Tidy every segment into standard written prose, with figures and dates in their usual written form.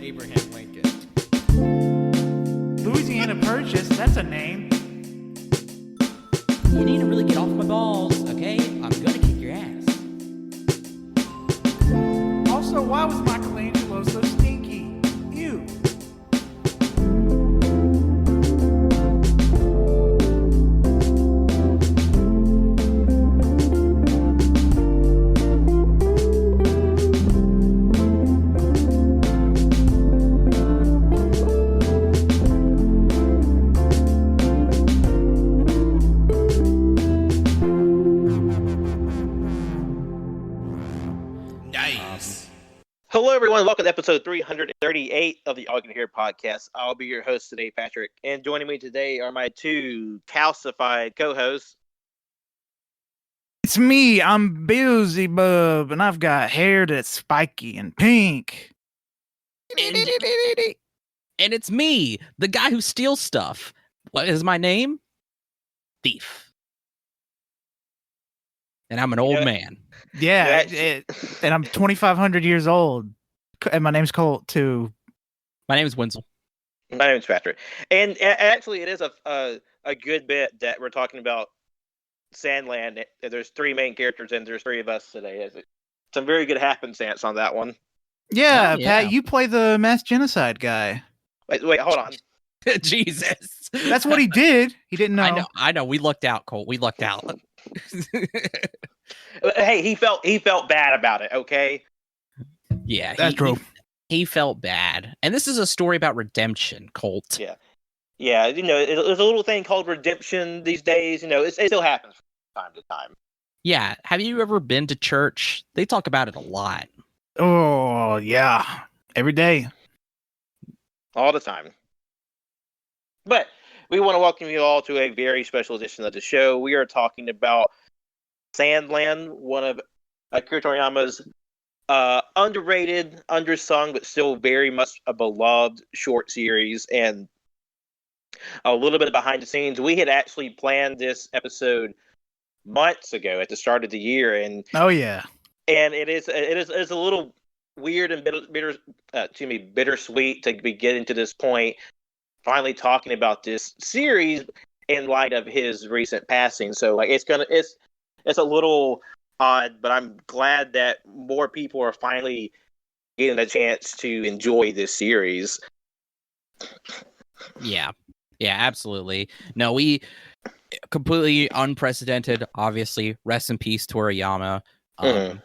Abraham Lincoln. Louisiana Purchase, that's a name. You need to really get off my balls, okay? I'm gonna kick your ass. Also, why was Michelangelo so stinky? Ew. Hello, everyone. Welcome to episode 338 of the AllYouCanHear podcast. I'll be your host today, Patrick. And joining me today are my two calcified co-hosts. It's me, I'm Beelzebub, and I've got hair that's spiky and pink. And it's me, the guy who steals stuff. What is my name? Thief. And I'm an old man. Yeah, and I'm 2,500 years old, and my name's Colt, too. My name is Wenzel. My name's Patrick. And actually, it is a good bit that we're talking about Sandland. There's three main characters, and there's three of us today. Some very good happenstance on that one. Yeah, Oh, yeah. Pat, you play the mass genocide guy. Wait, hold on. Jesus. That's what he did. He didn't know. I know. We lucked out, Colt. We lucked out. Hey, he felt bad about it, okay? Yeah, That's true. He felt bad. And this is a story about redemption, Colt. Yeah, you know, there's a little thing called redemption these days. You know, it still happens from time to time. Yeah. Have you ever been to church? They talk about it a lot. Oh, yeah. Every day. All the time. But we want to welcome you all to a very special edition of the show. We are talking about Sandland, one of Akira Toriyama's underrated, undersung, but still very much a beloved short series. And a little bit of behind the scenes. We had actually planned this episode months ago at the start of the year, and Oh, yeah. and it's a little weird and bittersweet to be getting to this point, finally talking about this series in light of his recent passing. So like it's a little odd, but I'm glad that more people are finally getting a chance to enjoy this series. Yeah, absolutely. No, we completely unprecedented, obviously. Rest in peace, Toriyama.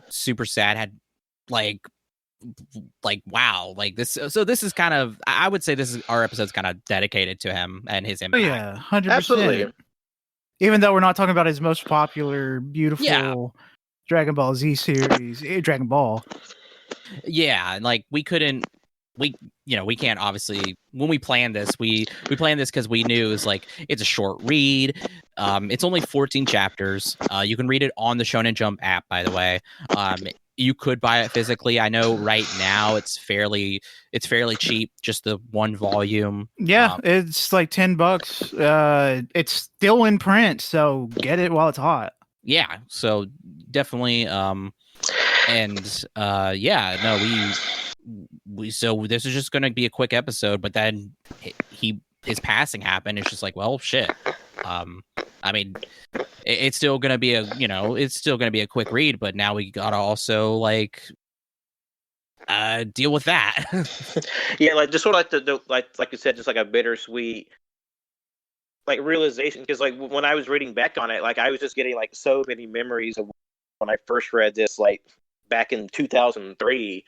Super sad. Had like wow, like this. So this is kind of, I would say this is our episode's kind of dedicated to him and his Oh, impact. yeah. 100%. Absolutely. Even though we're not talking about his most popular, beautiful Dragon Ball Z series, Dragon Ball. Yeah, like we can't obviously, when we planned this, we planned this because we knew it was like, it's a short read. It's only 14 chapters. You can read it on the Shonen Jump app, by the way. You could buy it physically. I know right now it's fairly cheap, just the one volume. Yeah, it's like $10. It's still in print, so get it while it's hot. Yeah, so definitely. So this is just going to be a quick episode, but then his passing happened. It's just like, well, shit. I mean, it's still going to be a quick read, but now we gotta also like deal with that. Yeah, like just sort of like you said, just like a bittersweet like realization, because like when I was reading back on it, like I was just getting like so many memories of when I first read this, like back in 2003,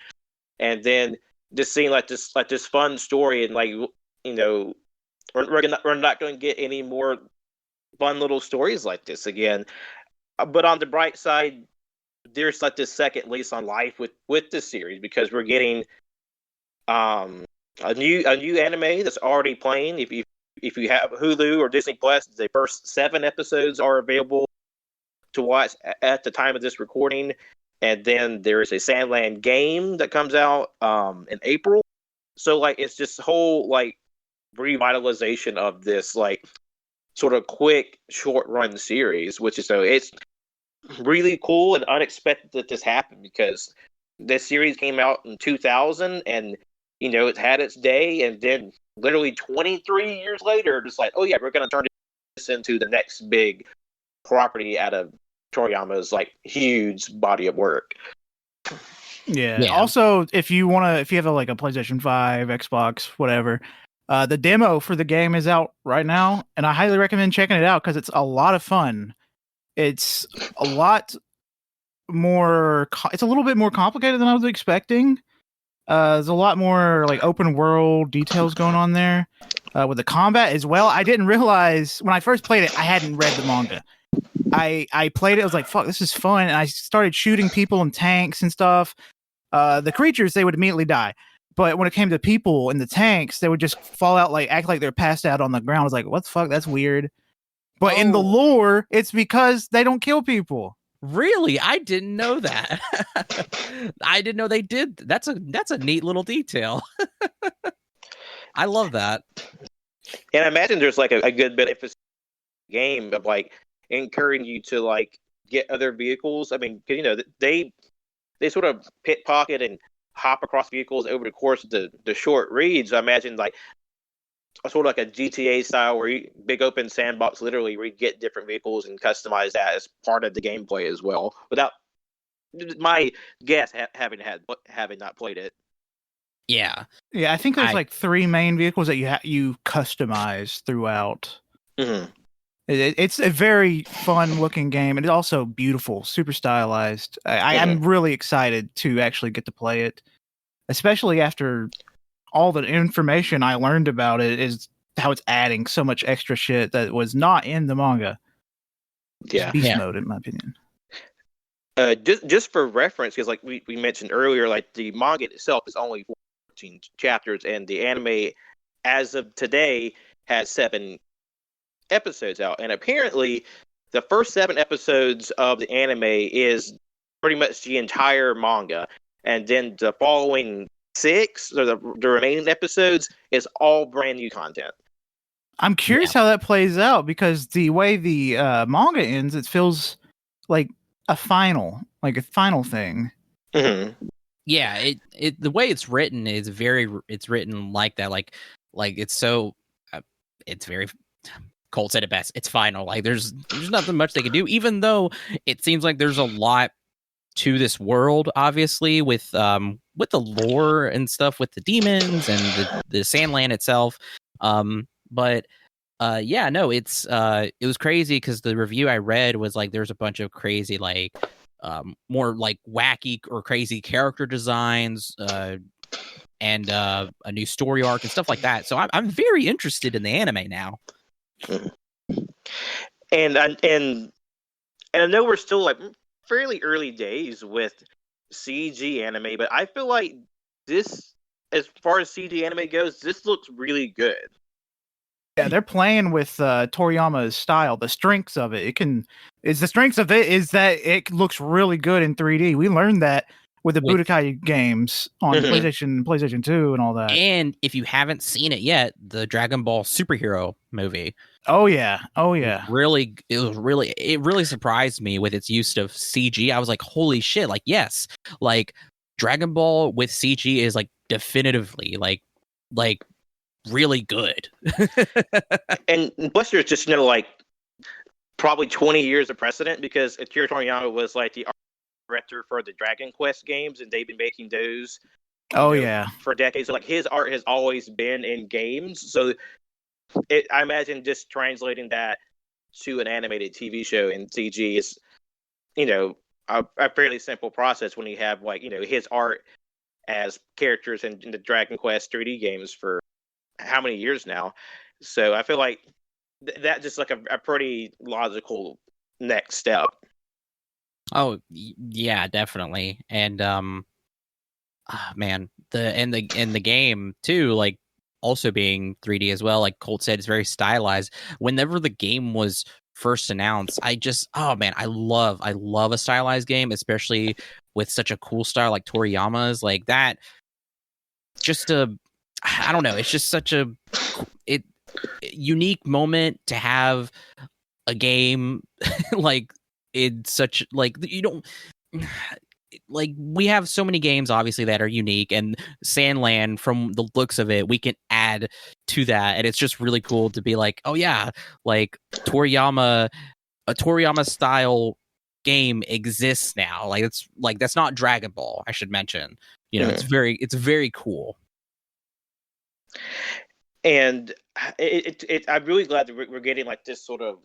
and then just seeing like this fun story, and like, you know, we're not going to get any more fun little stories like this again. But on the bright side, there's like this second lease on life with this series, because we're getting a new anime that's already playing. If you have Hulu or Disney Plus, the first 7 episodes are available to watch at the time of this recording. And then there is a Sandland game that comes out in April. So like it's just whole like revitalization of this like sort of quick short run series, which is, so it's really cool and unexpected that this happened, because this series came out in 2000, and it had its day, and then literally 23 years later, just like, oh yeah, we're going to turn this into the next big property out of Toriyama's like huge body of work. Yeah. Also, if you have a PlayStation 5, Xbox, whatever, the demo for the game is out right now, and I highly recommend checking it out because it's a lot of fun. It's a lot more. It's a little bit more complicated than I was expecting. There's a lot more like open world details going on there with the combat as well. I didn't realize when I first played it, I hadn't read the manga. I played it. I was like, "Fuck, this is fun!" And I started shooting people in tanks and stuff. The creatures, they would immediately die, but when it came to people in the tanks, they would just fall out, like act like they're passed out on the ground. I was like, "What the fuck? That's weird." But in the lore, it's because they don't kill people. Really? I didn't know that. I didn't know they did. That's a neat little detail. I love that. And I imagine there's like a good bit of a game of like encouraging you to like get other vehicles. I mean, 'cause, they sort of pickpocket and hop across vehicles over the course of the short reads. I imagine like sort of like a GTA style where big open sandbox, literally, where you get different vehicles and customize that as part of the gameplay as well. Without my guess, having not played it. Yeah, I think there's like 3 main vehicles that you customize throughout. Mm-hmm. It's a very fun looking game, and it's also beautiful, super stylized. I'm really excited to actually get to play it, especially after all the information I learned about it is how it's adding so much extra shit that was not in the manga. Yeah, beast mode, in my opinion. Just for reference, because like we mentioned earlier, like the manga itself is only 14 chapters, and the anime, as of today, has 7 episodes out. And apparently, the first 7 episodes of the anime is pretty much the entire manga, and then the following 6 or the remaining episodes is all brand new content. I'm curious how that plays out, because the way the manga ends, it feels like a final thing. Mm-hmm. Yeah, it the way it's written is it's written like that, like it's so it's very. Colt said it best. It's final. Like there's nothing much they can do, even though it seems like there's a lot to this world, obviously, with the lore and stuff, with the demons and the Sandland itself. But yeah, no, it was crazy because the review I read was like there's a bunch of crazy like more like wacky or crazy character designs and a new story arc and stuff like that. So I'm very interested in the anime now. And I know we're still like fairly early days with CG anime, but I feel like this, as far as CG anime goes, this looks really good. Yeah, they're playing with Toriyama's style. The strengths of it, is that it looks really good in 3D. We learned that with the Budokai games on PlayStation 2 and all that. And if you haven't seen it yet, the Dragon Ball superhero movie. Oh yeah. It really surprised me with its use of CG. I was like, holy shit, like yes. Like Dragon Ball with CG is like definitively like really good. And plus there's just like probably 20 years of precedent, because Akira Toriyama was like the art director for the Dragon Quest games, and they've been making those for decades. So like his art has always been in games, so I imagine just translating that to an animated TV show in CG is a fairly simple process when you have like his art as characters in the Dragon Quest 3D games for how many years now. So I feel like that just like a pretty logical next step. Oh yeah, definitely. And man, the game too, like also being 3D as well, like Colt said, it's very stylized. Whenever the game was first announced, I love a stylized game, especially with such a cool style like Toriyama's. Like that, I don't know, it's just such a unique moment to have a game like it's such like you don't like we have so many games obviously that are unique, and Sandland, from the looks of it, we can add to that, and it's just really cool to be like, oh yeah, like a Toriyama style game exists now. Like it's like, that's not Dragon Ball, I should mention. You know, it's very cool. And I'm really glad that we're getting like this sort of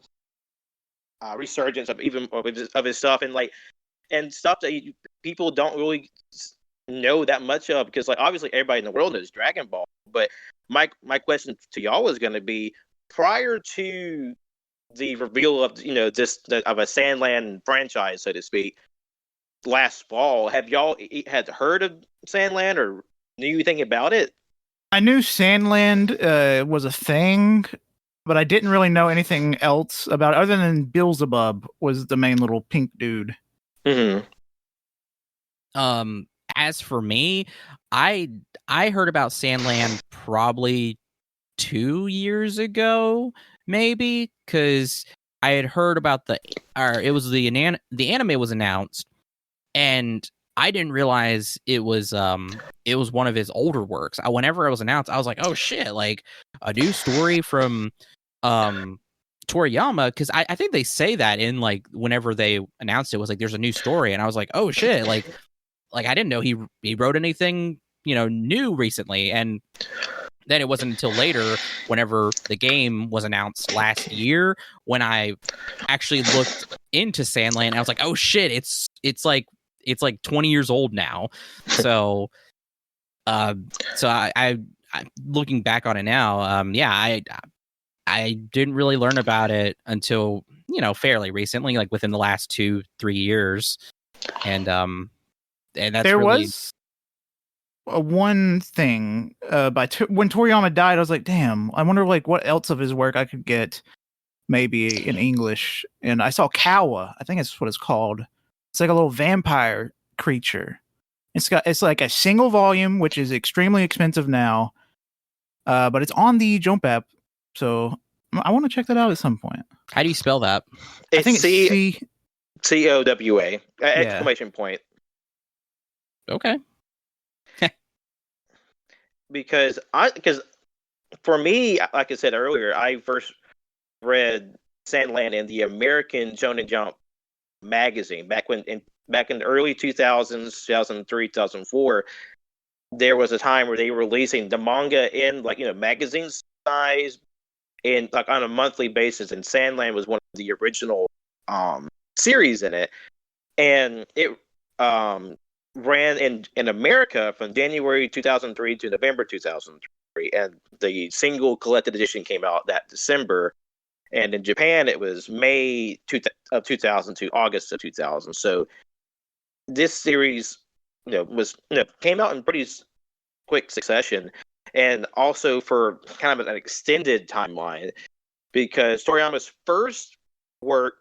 resurgence of his stuff, and stuff that people don't really know that much of, because like obviously everybody in the world knows Dragon Ball. But my question to y'all is going to be, prior to the reveal of of a Sandland franchise, so to speak, last fall, have y'all had heard of Sandland or knew anything about it? I knew Sandland was a thing, but I didn't really know anything else about it, other than Beelzebub was the main little pink dude. Mm-hmm. As for me, I heard about Sandland probably 2 years ago, maybe, because I had heard about the anime was announced, and I didn't realize it was one of his older works. Whenever it was announced, I was like, oh shit, like a new story from Toriyama, because I think they say that in like whenever they announced it, was like there's a new story, and I was like, oh shit, like I didn't know he wrote anything new recently. And then it wasn't until later, whenever the game was announced last year, when I actually looked into Sandland, and I was like, oh shit, it's like 20 years old now. So I looking back on it now, I didn't really learn about it until fairly recently, like within the last 2-3 years, and that's there really... was one thing when Toriyama died. I was like, damn, I wonder like what else of his work I could get maybe in English. And I saw Kawa, I think that's what it's called. It's like a little vampire creature. It's like a single volume, which is extremely expensive now, but it's on the Jump app, so I want to check that out at some point. How do you spell that? I think it's COWA exclamation point. Okay. Because for me, like I said earlier, I first read Sandland in the American Shonen Jump magazine back in the early 2000s, 2003, 2004. There was a time where they were releasing the manga in magazine size and like on a monthly basis, and Sandland was one of the original series in it, and it ran in America from January 2003 to November 2003, and the single collected edition came out that December. And in Japan, it was May of 2000 to August of 2000. So this series, came out in pretty quick succession, and also for kind of an extended timeline, because Toriyama's first work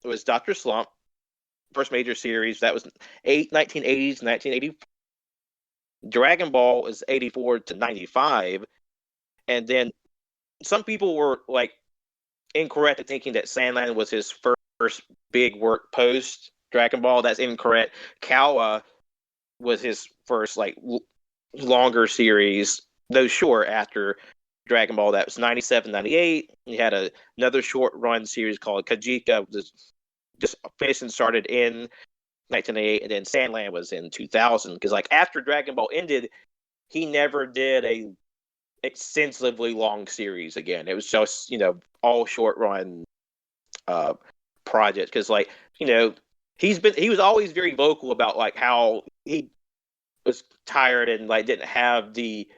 was Dr. Slump, first major series. That was 1980s, 1980. Dragon Ball is 84 to 95, and then some people were like incorrect in thinking that Sandland was his first big work post Dragon Ball. That's incorrect. Kawa was his first longer series, though short, after Dragon Ball. That was 97, 98. He had another short run series called Kajika, just finished and started in 1998, and then Sandland was in 2000. Because after Dragon Ball ended, he never did a extensively long series again. It was just all short run projects, because he was always very vocal about how he was tired and didn't have the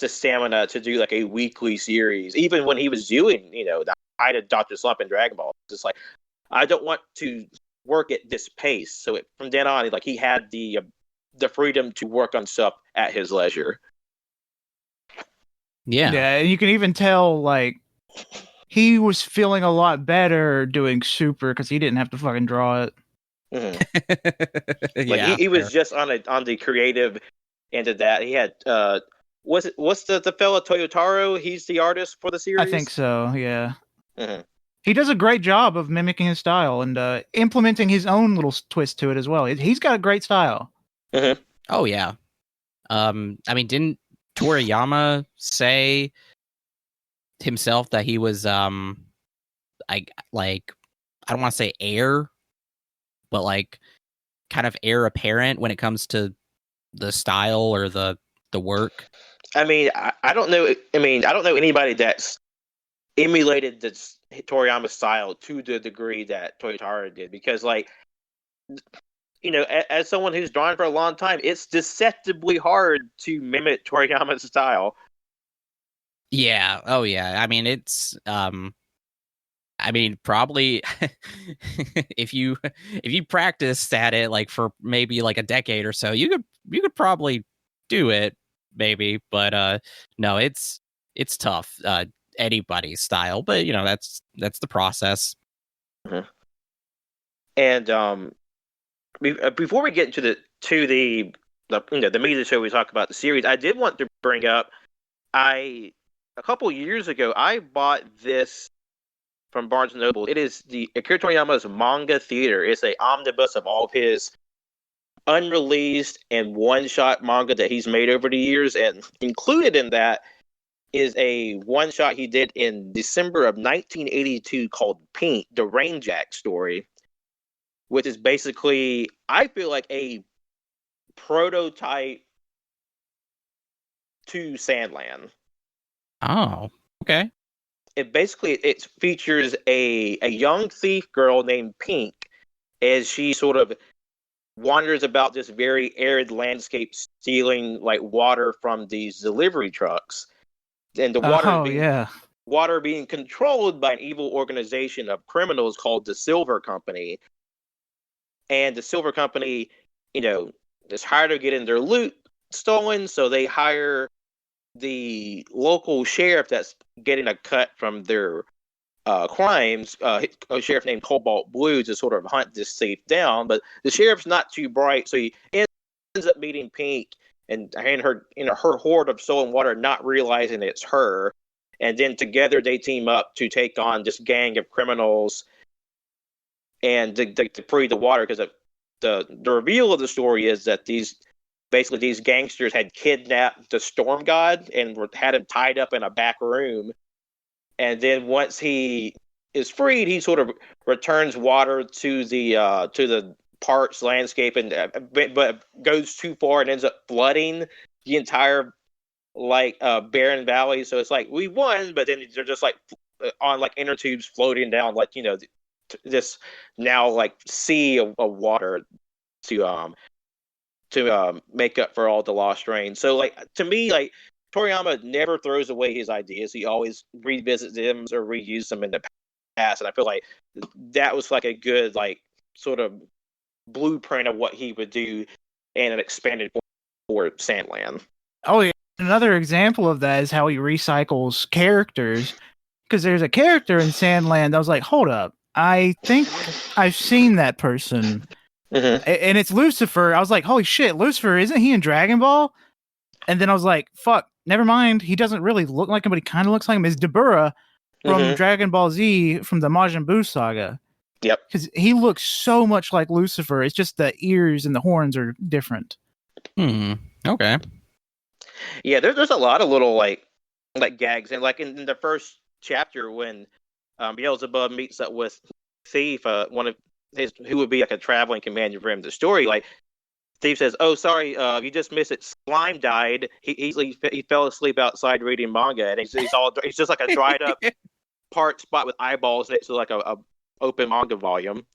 stamina to do a weekly series, even when he was doing the height of Dr. Slump and Dragon Ball. It's just I don't want to work at this pace. So from then on, he had the freedom to work on stuff at his leisure. Yeah, and you can even tell he was feeling a lot better doing Super because he didn't have to fucking draw it. Mm-hmm. He was just on the creative end of that. He had what's the fellow Toyotaro? He's the artist for the series. I think so. Yeah. Mm-hmm. he does a great job of mimicking his style and implementing his own little twist to it as well. He's got a great style. Mm-hmm. Oh yeah. I mean, didn't Toriyama say himself that he was I don't want to say heir, but like kind of heir apparent when it comes to the style or the work? I mean, I don't know. I mean, I don't know anybody that's emulated this Toriyama style to the degree that Toyotaro did, because, like, you know, as someone who's drawn for a long time, it's deceptively hard to mimic Toriyama's style. Yeah. Oh yeah. I mean, it's I mean, probably if you practiced at it like for maybe like a decade or so, you could probably do it, maybe. But no, it's tough. Anybody's style, but you know, that's the process. Mm-hmm. And before we get into the meat of the show, we talk about the series. I did want to bring up, a couple years ago, I bought this from Barnes & Noble. It is the Akira Toriyama's Manga Theater. It's an omnibus of all of his unreleased and one-shot manga that he's made over the years, and included in that is a one-shot he did in December of 1982 called Pink, the Rainjack story, which is basically, I feel like, a prototype to Sandland. Oh, okay. It features a young thief girl named Pink as she sort of wanders about this very arid landscape, stealing like water from these delivery trucks, and the water being controlled by an evil organization of criminals called the Silver Company. And the Silver Company, you know, is hired to getting their loot stolen, so they hire the local sheriff that's getting a cut from their crimes, a sheriff named Cobalt Blue, to sort of hunt this thief down. But the sheriff's not too bright, so he ends up meeting Pink and her, you know, her hoard of stolen water, not realizing it's her. And then together they team up to take on this gang of criminals and to free the water, because the reveal of the story is that these gangsters had kidnapped the Storm God and had him tied up in a back room. And then once he is freed, he sort of returns water to the parks landscape, and but goes too far and ends up flooding the entire barren valley. So it's like, we won, but then they're just like on like inner tubes floating down, like, you know, this now like sea of water to make up for all the lost rain. So, like, to me, like, Toriyama never throws away his ideas. He always revisits them or reuses them in the past. And I feel like that was like a good, like, sort of blueprint of what he would do in an expanded for Sandland. Oh, yeah. Another example of that is how he recycles characters. Because there's a character in Sandland I was like, hold up, I think I've seen that person. Mm-hmm. And it's Lucifer. I was like, holy shit, Lucifer, isn't he in Dragon Ball? And then I was like, fuck, never mind. He doesn't really look like him, but he kind of looks like him. Is Dabura from Dragon Ball Z from the Majin Buu saga. Yep. Because he looks so much like Lucifer. It's just the ears and the horns are different. Okay. Yeah, there's a lot of little like gags, and like in the first chapter when Beelzebub meets up with Thief, one of his, who would be like a traveling companion for him in the story, like Thief says, "Oh, sorry, you just missed it. Slime died. He fell asleep outside reading manga, and he's just like a dried up part spot with eyeballs next to like a open manga volume."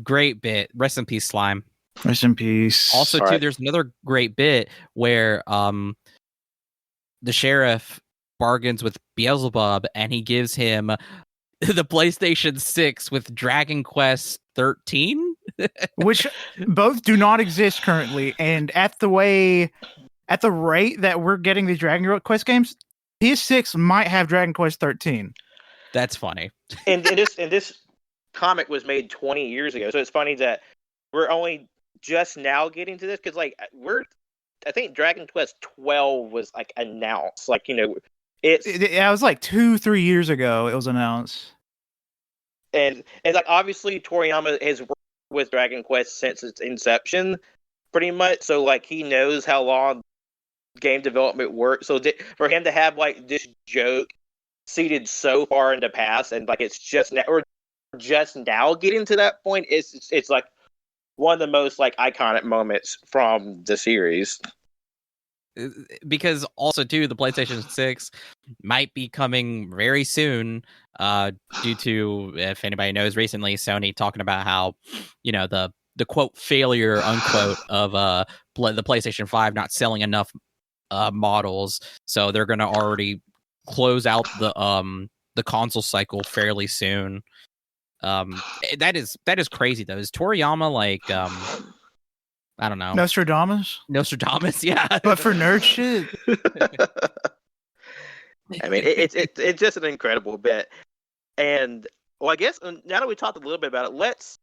Great bit. Rest in peace, Slime. Rest in peace. Also, too, there's another great bit where the sheriff bargains with Beelzebub, and he gives him the PlayStation 6 with Dragon Quest 13, which both do not exist currently. And at the rate that we're getting these Dragon Quest games, PS6 might have Dragon Quest 13. That's funny. And this comic was made 20 years ago, so it's funny that we're only just now getting to this, because like I think Dragon Quest 12 was like announced, like, you know, it was like 2-3 years ago it was announced. and like obviously Toriyama has worked with Dragon Quest since its inception, pretty much. So like he knows how long game development works. So for him to have like this joke seated so far in the past, and like it's just now getting to that point, it's like one of the most like iconic moments from the series. Because also too, the PlayStation 6 might be coming very soon, due to, if anybody knows, recently Sony talking about how, you know, the quote failure unquote of the PlayStation 5 not selling enough models, so they're gonna already close out the console cycle fairly soon. That is crazy though. Is Toriyama like I don't know. Nostradamus, yeah. But for nerd shit. I mean, it's just an incredible bit. And well, I guess now that we talked a little bit about it, let's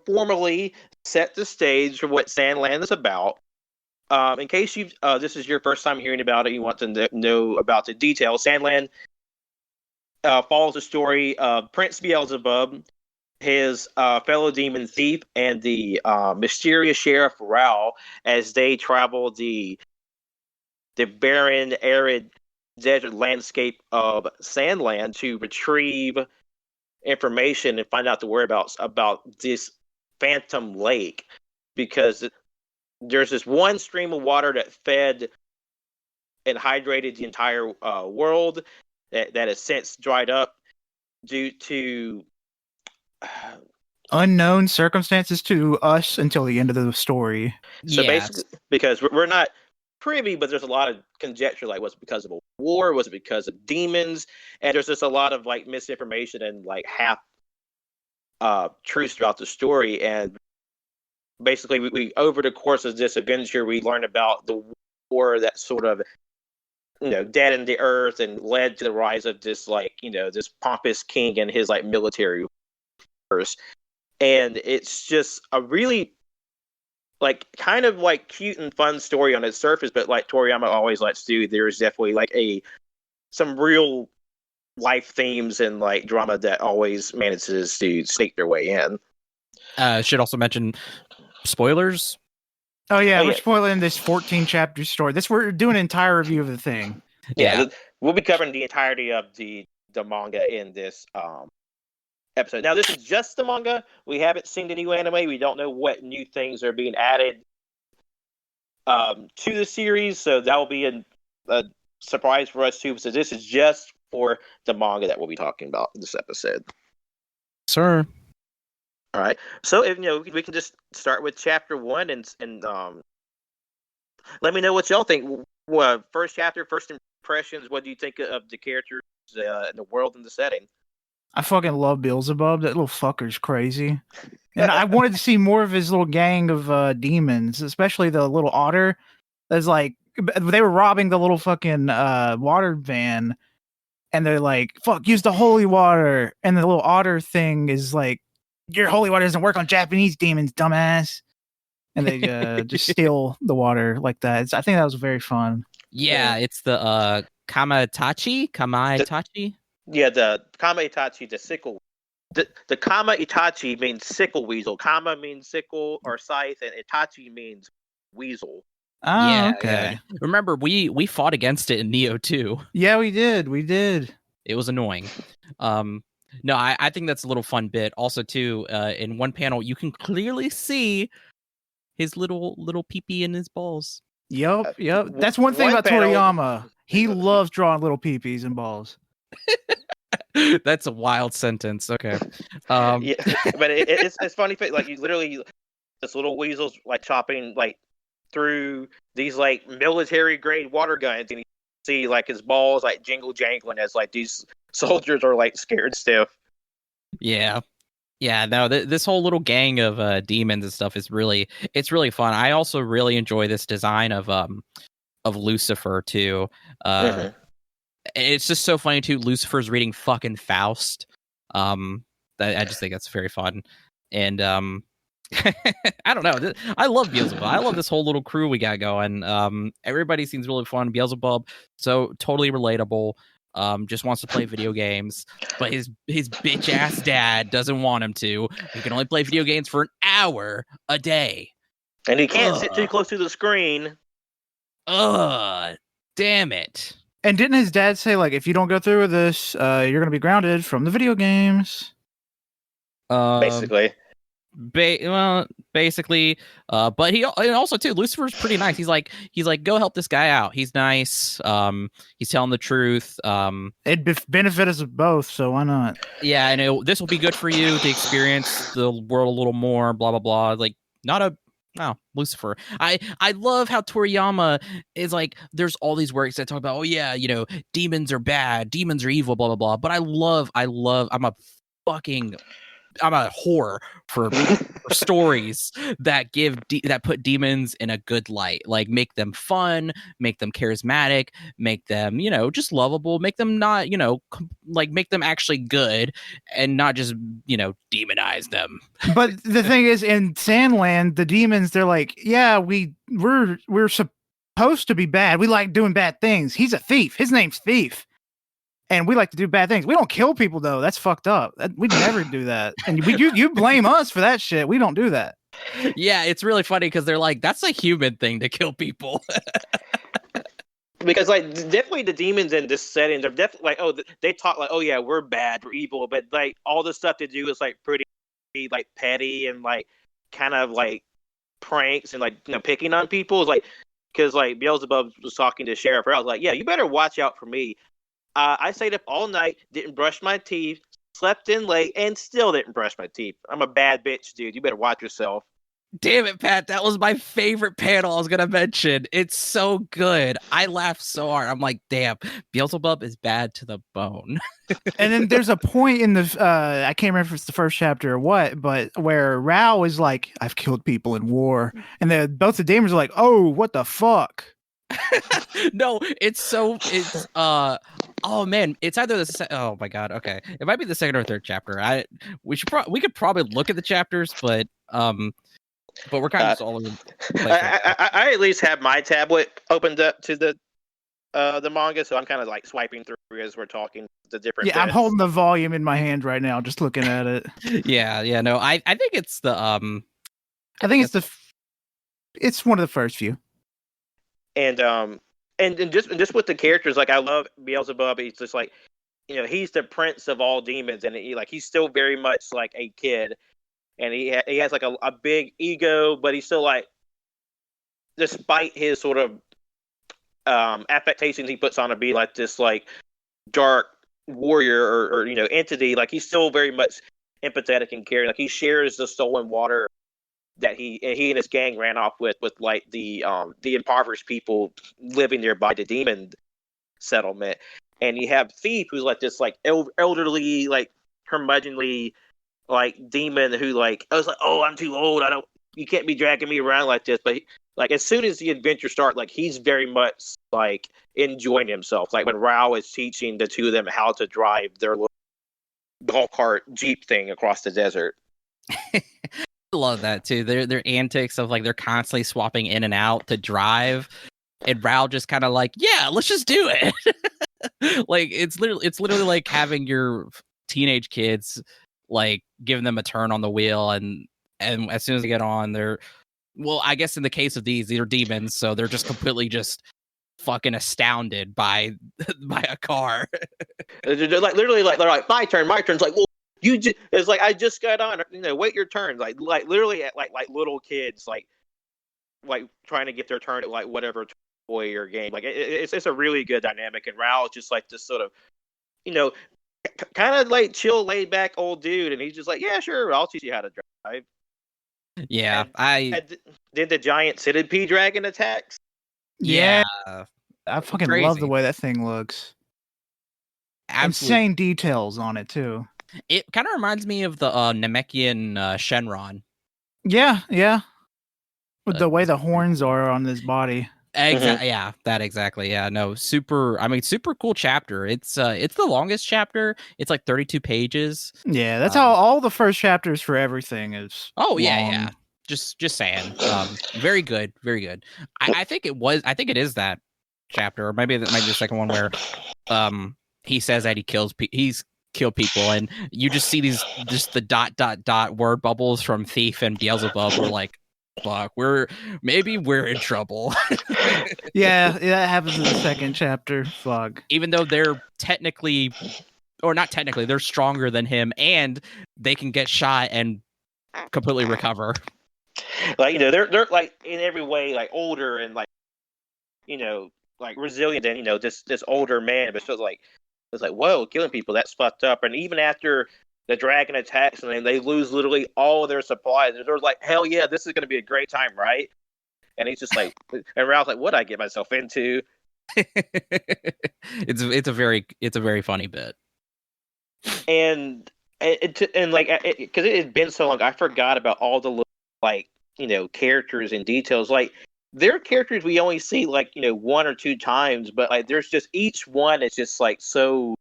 formally set the stage for what Sandland is about. In case this is your first time hearing about it, you want to know about the details. Sandland follows the story of Prince Beelzebub, his fellow demon thief, and the mysterious sheriff Rao as they travel the barren, arid desert landscape of Sandland to retrieve information and find out the whereabouts about this phantom lake, because there's this one stream of water that fed and hydrated the entire world that has since dried up due to unknown circumstances to us until the end of the story. So basically, because we're not privy, but there's a lot of conjecture, like was it because of a war, was it because of demons, and there's just a lot of like misinformation and like half truths throughout the story. And basically, we over the course of this adventure, we learn about the war that sort of deadened the earth and led to the rise of this this pompous king and his like military force. And it's just a really like kind of like cute and fun story on its surface, but like Toriyama always likes to do, there's definitely like some real life themes and like drama that always manages to sneak their way in. Should also mention spoilers. Oh yeah, we're spoiling this 14 chapter story. We're doing an entire review of the thing. Yeah, we'll be covering the entirety of the manga in this episode. Now, this is just the manga. We haven't seen the new anime. We don't know what new things are being added to the series, so that will be a surprise for us too. So this is just for the manga that we'll be talking about in this episode. Sir. All right. So if we can just start with chapter 1 and let me know what y'all think. First chapter, first impressions. What do you think of the characters, and the world and the setting? I fucking love Beelzebub. That little fucker's crazy. And I wanted to see more of his little gang of demons, especially the little otter. That's like, they were robbing the little fucking water van, and they're like, fuck, use the holy water. And the little otter thing is like, your holy water doesn't work on Japanese demons, dumbass. And they just steal the water like that. I think that was very fun. Yeah, it's the Kama-Itachi? Yeah, the Kama-Itachi, the sickle. The Kama-Itachi means sickle weasel. Kama means sickle or scythe, and Itachi means weasel. Oh, yeah, okay. Yeah. Remember, we fought against it in Neo 2. Yeah, we did. It was annoying. No, I think that's a little fun bit. Also, too, in one panel, you can clearly see his little peepee in his balls. Yep. That's one thing about Toriyama. He loves drawing little peepees and balls. That's a wild sentence. Okay. Yeah, but it's funny. Like you literally, this little weasel's like chopping like through these like military grade water guns, and you see like his balls like jingle jangling as like these soldiers are like scared stiff. Yeah. No, this whole little gang of demons and stuff is really fun. I also really enjoy this design of Lucifer too. It's just so funny too. Lucifer's reading fucking Faust. I just think that's very fun. And I don't know. I love Beelzebub. I love this whole little crew we got going. Everybody seems really fun. Beelzebub, so totally relatable. just wants to play video games, but his bitch ass dad doesn't want him to. He can only play video games for an hour a day, and he can't sit too close to the screen. Damn it! And didn't his dad say, like, if you don't go through with this, you're gonna be grounded from the video games? Basically. Basically, but he and also too, Lucifer's pretty nice. He's like, go help this guy out. He's nice. He's telling the truth. It'd benefit us both, so why not? Yeah, and this will be good for you to experience the world a little more. Blah blah blah. Like, Lucifer. I love how Toriyama is like, there's all these works that talk about, oh yeah, demons are bad, demons are evil, blah blah blah. But I'm a whore for stories that that put demons in a good light, like make them fun, make them charismatic, make them, just lovable, make them not, like make them actually good and not just, demonize them. But the thing is, in Sandland, the demons, they're like, yeah, we're supposed to be bad. We like doing bad things. He's a thief. His name's Thief. And we like to do bad things. We don't kill people, though. That's fucked up. We'd never do that. And you blame us for that shit. We don't do that. Yeah, it's really funny because they're like, that's a human thing to kill people. Because, like, definitely the demons in this setting, they're definitely like, they talk like, oh, yeah, we're bad, we're evil. But, like, all the stuff they do is, like, pretty, like, petty and, like, kind of, like, pranks and, like, picking on people. It's like, because, like, Beelzebub was talking to Sheriff. I was like, yeah, you better watch out for me. I stayed up all night, didn't brush my teeth, slept in late, and still didn't brush my teeth. I'm a bad bitch, dude. You better watch yourself. Damn it, Pat. That was my favorite panel I was going to mention. It's so good. I laughed so hard. I'm like, damn, Beelzebub is bad to the bone. And then there's a point in the, I can't remember if it's the first chapter or what, but where Rao is like, I've killed people in war. And both the demons are like, oh, what the fuck? No, it's oh man, it's either oh my god, okay, it might be the second or third chapter. We could probably look at the chapters, but we're kind of just all over. I at least have my tablet opened up to the manga, so I'm kind of like swiping through as we're talking the different. Yeah, bits. I'm holding the volume in my hand right now, just looking at it. Yeah, no, I think it's the I think it's one of the first few. And just with the characters, like, I love Beelzebub. He's just like, he's the prince of all demons, and he's still very much like a kid, and he has like a big ego, but he's still like, despite his sort of affectations he puts on to be like this like dark warrior or entity, like he's still very much empathetic and caring. Like, he shares the stolen water that he and his gang ran off with like the impoverished people living nearby the demon settlement. And you have Thief, who's like this like elderly, like curmudgeonly, like demon who like, I was like, oh, I'm too old. You can't be dragging me around like this. But like, as soon as the adventure starts, like, he's very much like enjoying himself. Like when Rao is teaching the two of them how to drive their little golf cart Jeep thing across the desert. I love that too. Their antics of like, they're constantly swapping in and out to drive, and Rao just kind of like, yeah, let's just do it. Like, it's literally like having your teenage kids, like, giving them a turn on the wheel, and as soon as they get on, I guess in the case of these are demons, so they're just completely just fucking astounded by a car. They're like, literally, like, they're like, my turn. It's like, well, it's like, I just got on, wait your turn. Like literally at like little kids, like trying to get their turn at like whatever toy or game. Like, it's a really good dynamic. And Rao is just like this sort of, kind of like chill, laid back old dude. And he's just like, yeah, sure, I'll teach you how to drive. Yeah. Did the giant centipede dragon attacks? Yeah. I fucking love the way that thing looks. Absolutely. Insane details on it too. It kind of reminds me of the Namekian Shenron. Yeah. With the way the horns are on his body. Exactly. Yeah, that exactly. Yeah, no, super cool chapter. It's the longest chapter. It's like 32 pages. Yeah, that's how all the first chapters for everything is. Oh, long. yeah. Just saying. Very good. I think it is that chapter, or maybe that might be the second one where he says that he's killed people, and you just see just the ... word bubbles from Thief and Beelzebub. We're like, fuck, we're in trouble. Yeah, that happens in the second chapter. Fuck. Even though they're technically, or not technically, they're stronger than him, and they can get shot and completely recover. Like, they're like in every way like older and like, like resilient than this older man, but it's like whoa, killing people, that's fucked up. And even after the dragon attacks and they lose literally all of their supplies, they're like, hell yeah, this is going to be a great time, right? And he's just like, and Ralph's like, what'd I get myself into? It's a very funny bit. And like, because it had been so long, I forgot about all the little, like, characters and details. Like, there are characters we only see like, one or two times, but like there's just each one is just like so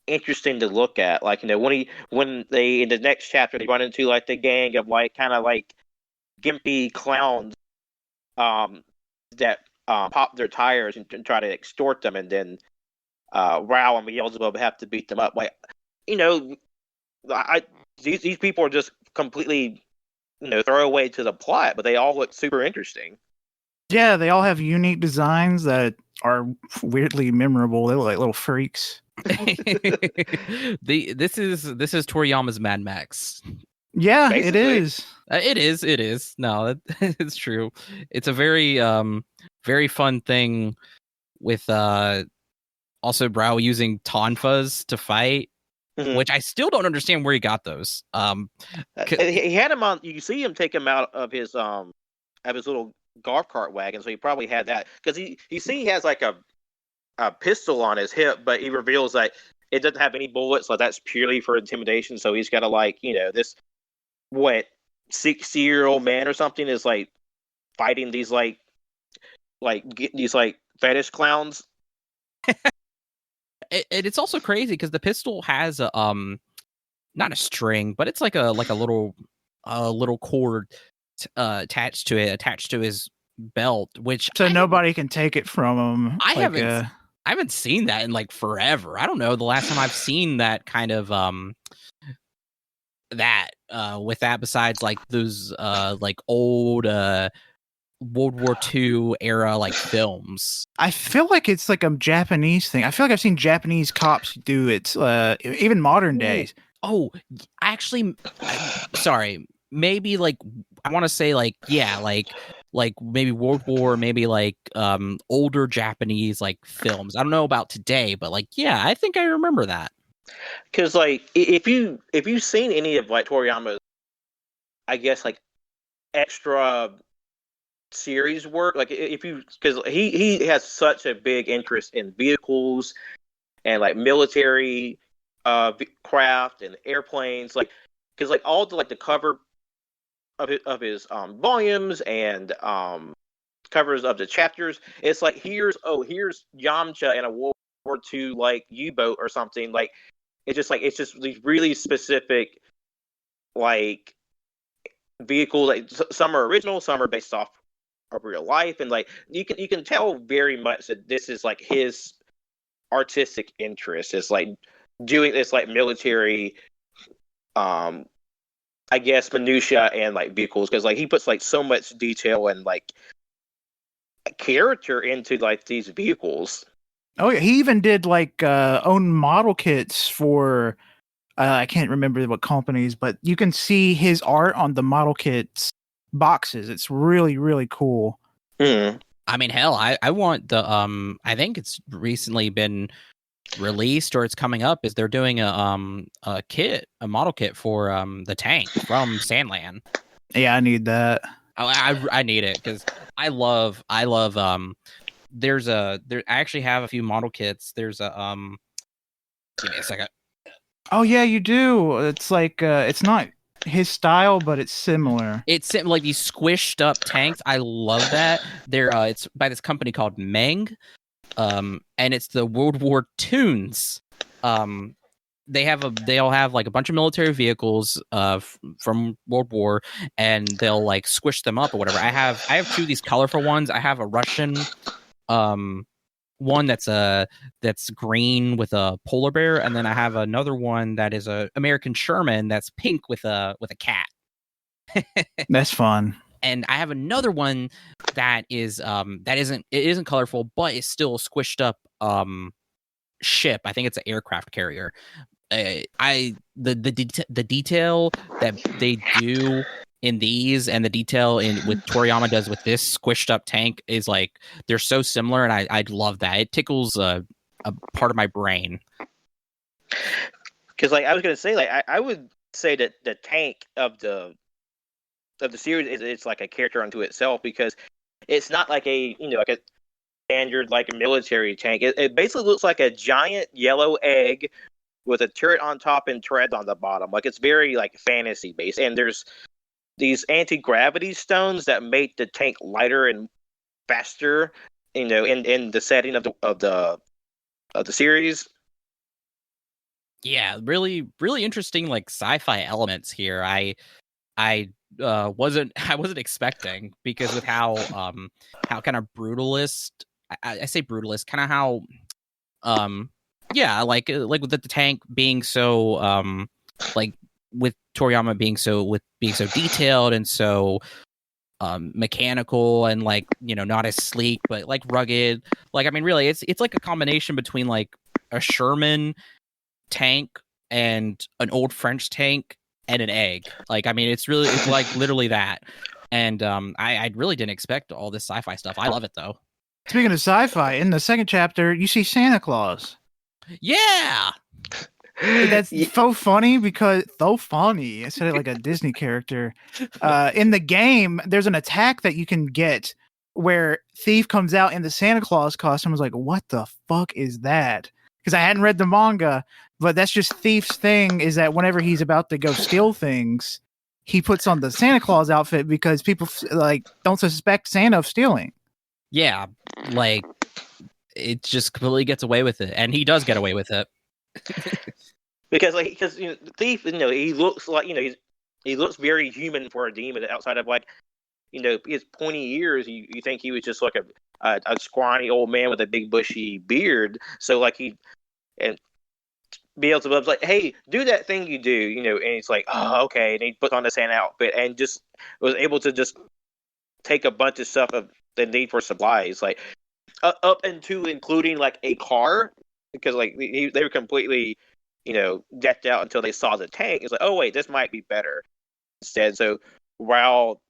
interesting to look at. Like, when they in the next chapter they run into like the gang of like kind of like gimpy clowns that pop their tires and try to extort them, and then Rao and Beelzebub have to beat them up. Like, these people are just completely throwaway to the plot, but they all look super interesting. Yeah, they all have unique designs that are weirdly memorable. They look like little freaks. This is Toriyama's Mad Max. Yeah, Basically. it is. It is. No, it's true. It's a very very fun thing with also Brow using tonfas to fight, which I still don't understand where he got those. He had him on. You see him take him out of his little golf cart wagon, so he probably had that, because he has like a pistol on his hip, but he reveals that it doesn't have any bullets, so that's purely for intimidation. So he's got to like, this 60-year-old man or something is like fighting these like these like fetish clowns. It's also crazy because the pistol has a not a string, but it's like a little cord attached to his belt, which nobody can take it from him. I haven't seen that in like forever. I don't know the last time I've seen that kind of with that, besides like those like old World War II era like films. I feel like it's like a Japanese thing. I feel like I've seen Japanese cops do it, even modern days. Oh, actually, sorry. Maybe like I want to say like, yeah, like maybe World War, maybe like older Japanese like films. I don't know about today, but like, yeah, I think I remember that. Because like if you've seen any of like Toriyama's, I guess like extra series work, like because he has such a big interest in vehicles and like military craft and airplanes, like because like all the like the cover of his volumes and covers of the chapters, it's like here's Yamcha in a World War II like U-boat or something. Like it's just these really specific like vehicles. Like some are original, some are based off of real life, and like you can tell very much that this is like his artistic interest. It's like doing this like military I guess minutia and like vehicles, because like he puts like so much detail and like character into like these vehicles. Oh yeah, he even did like own model kits for I can't remember what companies, but you can see his art on the model kits boxes. It's really, really cool. Mm. I mean, hell, I want the I think it's recently been released or it's coming up, is they're doing a model kit for the tank from Sandland. Yeah, I need that. I need it because I love I actually have a few model kits. There's a give me a second. Oh yeah, you do. It's like it's not his style, but it's similar. It's like these squished up tanks. I love that. They're it's by this company called Meng. And it's the World War Tunes. They all have like a bunch of military vehicles from World War, and they'll like squish them up or whatever. I have two of these colorful ones. I have a Russian one that's green with a polar bear, and then I have another one that is a American Sherman that's pink with a cat. That's fun. And I have another one that isn't colorful, but it's still a squished up ship. I think it's an aircraft carrier. The detail that they do in these and the detail with Toriyama does with this squished up tank is like they're so similar, and I love that. It tickles a part of my brain. Because like I was gonna say, like I would say that the tank of the series it's like a character unto itself, because it's not like a like a standard like military tank. It basically looks like a giant yellow egg with a turret on top and treads on the bottom. Like it's very like fantasy based, and there's these anti-gravity stones that make the tank lighter and faster. In the setting of the series. Yeah, really, really interesting like sci-fi elements here. I wasn't expecting, because with how kind of brutalist I say brutalist, kind of how like with the tank being so like with Toriyama being so detailed and so mechanical and like not as sleek but like rugged. Like I mean really it's like a combination between like a Sherman tank and an old French tank and an egg. Like I mean it's like literally that. And I really didn't expect all this sci-fi stuff. I love it though. Speaking of sci-fi, in the second chapter you see Santa Claus. Yeah. That's so funny because I said it like a Disney character. In the game, there's an attack that you can get where Thief comes out in the Santa Claus costume. I was like, what the fuck is that? Because I hadn't read the manga, but that's just Thief's thing, is that whenever he's about to go steal things, he puts on the Santa Claus outfit because people like don't suspect Santa of stealing. Yeah, like it just completely gets away with it, and he does get away with it. Because Thief, he looks like he looks very human for a demon. Outside of like, his pointy ears, you think he was just like a scrawny old man with a big bushy beard. So like and Beelzebub's like, hey, do that thing you do, and he's like, oh, okay, and he puts on the Santa outfit and just was able to just take a bunch of stuff of the need for supplies, like up into including like a car, because like they were completely decked out until they saw the tank. It's like, oh wait, this might be better instead. So Raoul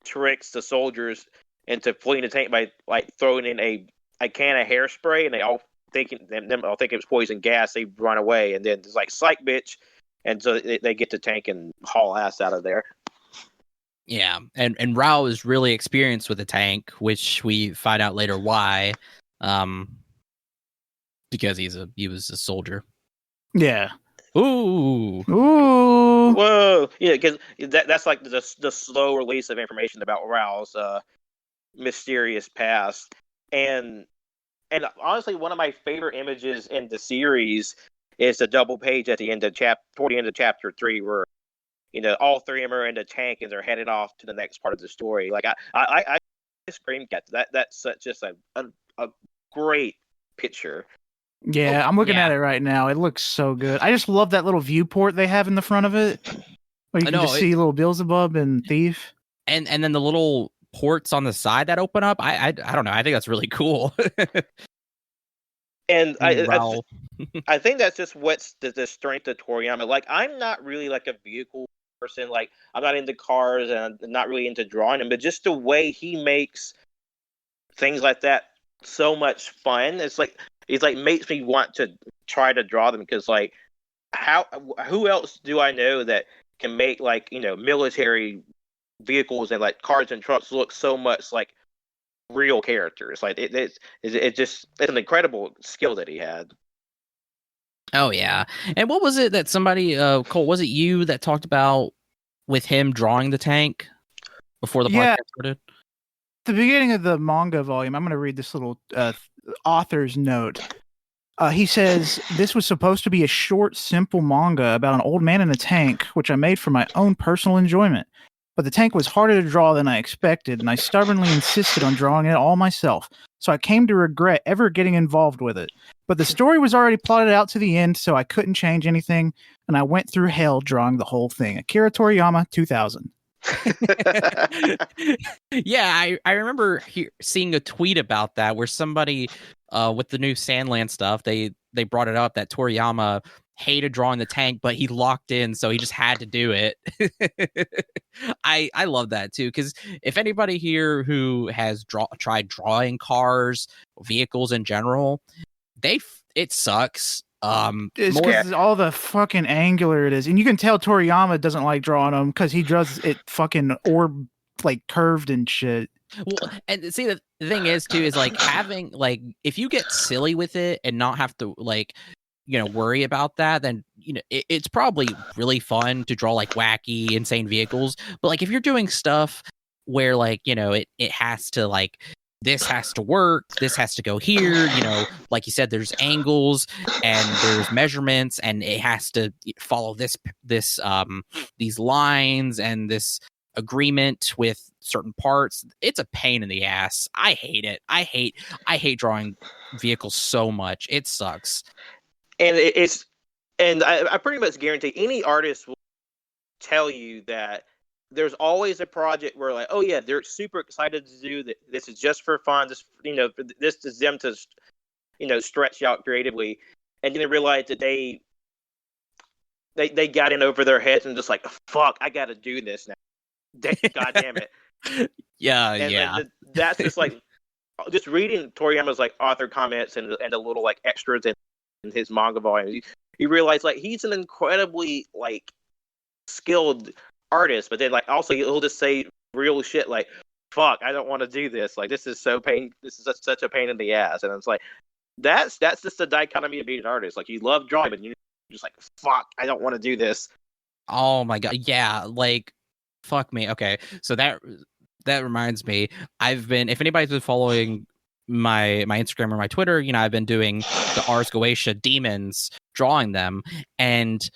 tricks the soldiers into fleeing the tank by like throwing in a can of hairspray, and they all thinking it was poison gas. They run away, and then it's like psych bitch, and so they get the tank and haul ass out of there. Yeah, and Raoul is really experienced with the tank, which we find out later why, because he was a soldier. Yeah. Ooh. Whoa. Yeah, because that's like the slow release of information about Raoul's mysterious past. And honestly, one of my favorite images in the series is the double page at the end of toward the end of chapter 3, where all three of them are in the tank and they're headed off to the next part of the story. Like I screamed at that. That's just a great picture. Yeah, I'm looking at it right now. It looks so good. I just love that little viewport they have in the front of it, where you can just see little Beelzebub and Thief, and then the little ports on the side that open up. I don't know. I think that's really cool. And I think that's just what's the strength of Toriyama. Like I'm not really like a vehicle person. Like I'm not into cars and I'm not really into drawing them, but just the way he makes things like that so much fun. It's like makes me want to try to draw them, because like who else do I know that can make like military vehicles and like cars and trucks look so much like real characters. Like it's an incredible skill that he had. Oh yeah. And what was it that somebody Colt, was it you that talked about with him drawing the tank before the podcast started? The beginning of the manga volume, I'm going to read this little author's note. He says, this was supposed to be a short, simple manga about an old man in a tank, which I made for my own personal enjoyment. But the tank was harder to draw than I expected, and I stubbornly insisted on drawing it all myself. so I came to regret ever getting involved with it. But the story was already plotted out to the end, so I couldn't change anything, and I went through hell drawing the whole thing. Akira Toriyama, 2000. Yeah, I remember seeing a tweet about that where somebody with the new Sandland stuff, they brought it up that Toriyama hated drawing the tank, but he locked in, so he just had to do it. I love that too, because if anybody here who has tried drawing cars, vehicles in general, it sucks. It's because all the fucking angular it is, and you can tell Toriyama doesn't like drawing them because he draws it fucking orb like curved and shit. Well, and see the thing is too is like having like if you get silly with it and not have to like worry about that, then it's probably really fun to draw like wacky, insane vehicles. But like if you're doing stuff where like it has to like. This has to work. This has to go here. Like you said, there's angles and there's measurements, and it has to follow these lines and this agreement with certain parts. It's a pain in the ass. I hate it. I hate drawing vehicles so much. It sucks. And I pretty much guarantee any artist will tell you that. There's always a project where like, oh yeah, they're super excited to do that. This is just for fun. This is them to, stretch out creatively, and then they realize that they got in over their heads and just like, fuck, I got to do this now. God damn it. Yeah. That's just like, just reading Toriyama's like author comments and the little like extras in his manga volume. You realize like he's an incredibly like skilled artist, but then like also he'll just say real shit like, fuck, I don't want to do this, like this is such a pain in the ass. And it's like that's just the dichotomy of being an artist. Like you love drawing, but you're just like, fuck, I don't want to do this. Oh my god, yeah, like fuck me. Okay, so that reminds me, if anybody's been following my Instagram or my Twitter, I've been doing the AllYouCanHear demons, drawing them, and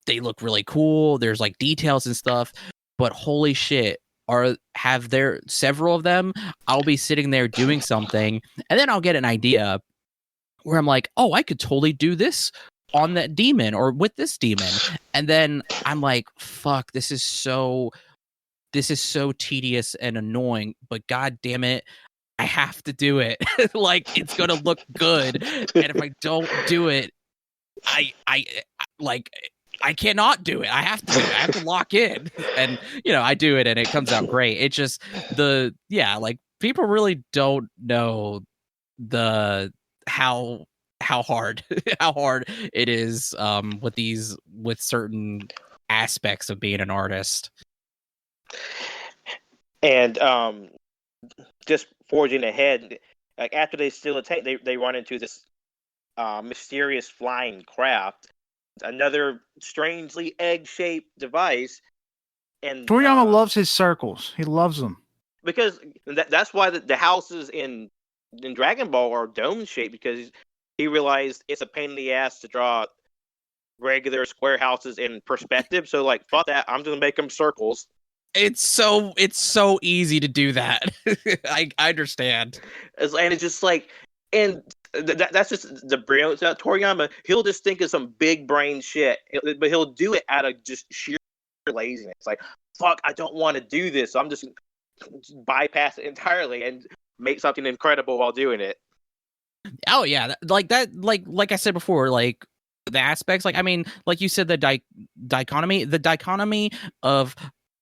they look really cool. There's like details and stuff, but holy shit, have there several of them? I'll be sitting there doing something, and then I'll get an idea where I'm like, oh, I could totally do this on that demon or with this demon, and then I'm like, fuck, this is so tedious and annoying, but god damn it, I have to do it. Like it's gonna look good, and if I don't do it, I cannot do it. I have to do it. I have to lock in. And, I do it and it comes out great. It's just like people really don't know how hard it is with certain aspects of being an artist. And just forging ahead, like after they steal a tank, they run into this mysterious flying craft. Another strangely egg-shaped device, and Toriyama loves his circles. He loves them because that's why the houses in Dragon Ball are dome-shaped, because he realized it's a pain in the ass to draw regular square houses in perspective. So like, fuck that, I'm gonna make them circles. It's so easy to do that. I understand, and it's just like, and. That's just the brilliance of Toriyama. He'll just think of some big brain shit, but he'll do it out of just sheer laziness. Like, fuck, I don't want to do this, so I'm just bypass it entirely and make something incredible while doing it. Oh yeah, like that. Like I said before, like the aspects. Like I mean, like you said, the dichotomy of